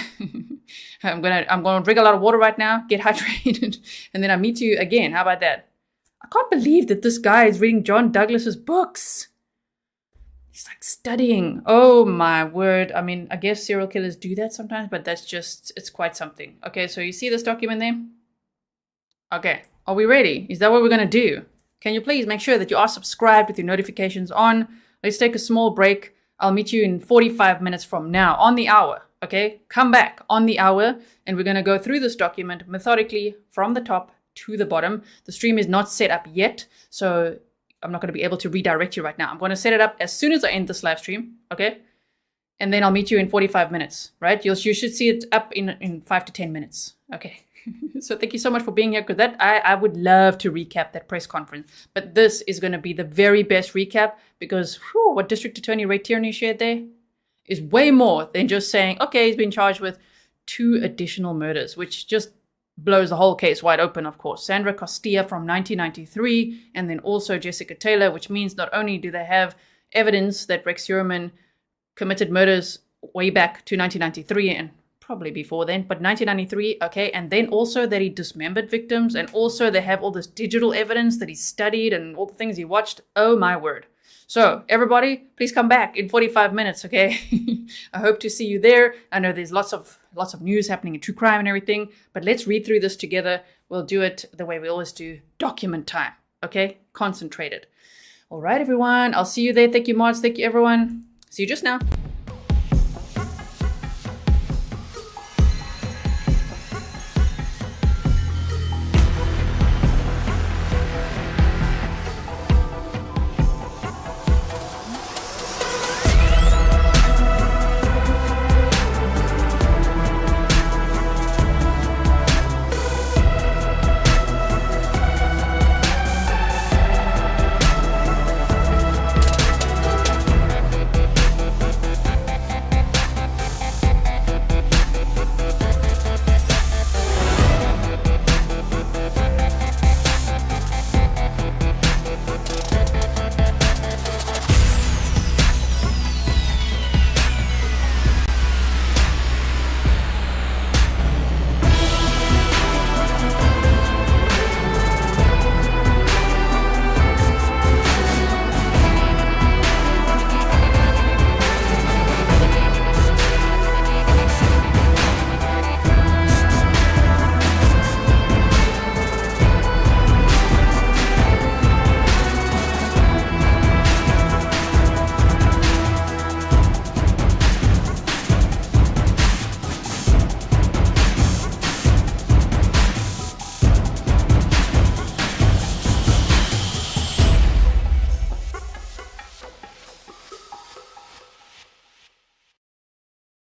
S1: I'm going to drink a lot of water right now, get hydrated, and then I'll meet you again. How about that? I can't believe that this guy is reading John Douglas's books. He's like studying. Oh my word. I mean, I guess serial killers do that sometimes, but that's just, it's quite something. Okay, so you see this document there? Okay, are we ready? Is that what we're going to do? Can you please make sure that you are subscribed with your notifications on? Let's take a small break. I'll meet you in 45 minutes from now, on the hour, okay? Come back on the hour, and we're going to go through this document methodically from the top to the bottom. The stream is not set up yet, so I'm not going to be able to redirect you right now. I'm going to set it up as soon as I end this live stream, okay? And then I'll meet you in 45 minutes, right? You should see it up in 5 to 10 minutes, okay? So thank you so much for being here, because I would love to recap that press conference. But this is going to be the very best recap, because what District Attorney Ray Tierney shared there is way more than just saying, okay, he's been charged with 2 additional murders, which just blows the whole case wide open, of course. Sandra Castilla from 1993, and then also Jessica Taylor, which means not only do they have evidence that Rex Heuermann committed murders way back to 1993 and probably before then, but 1993, okay, and then also that he dismembered victims, and also they have all this digital evidence that he studied and all the things he watched. Oh my word. So everybody, please come back in 45 minutes, okay? I hope to see you there. I know there's lots of news happening in true crime and everything, but let's read through this together. We'll do it the way we always do, document time, okay? Concentrated. All right, everyone, I'll see you there. Thank you, mods. Thank you, everyone. See you just now.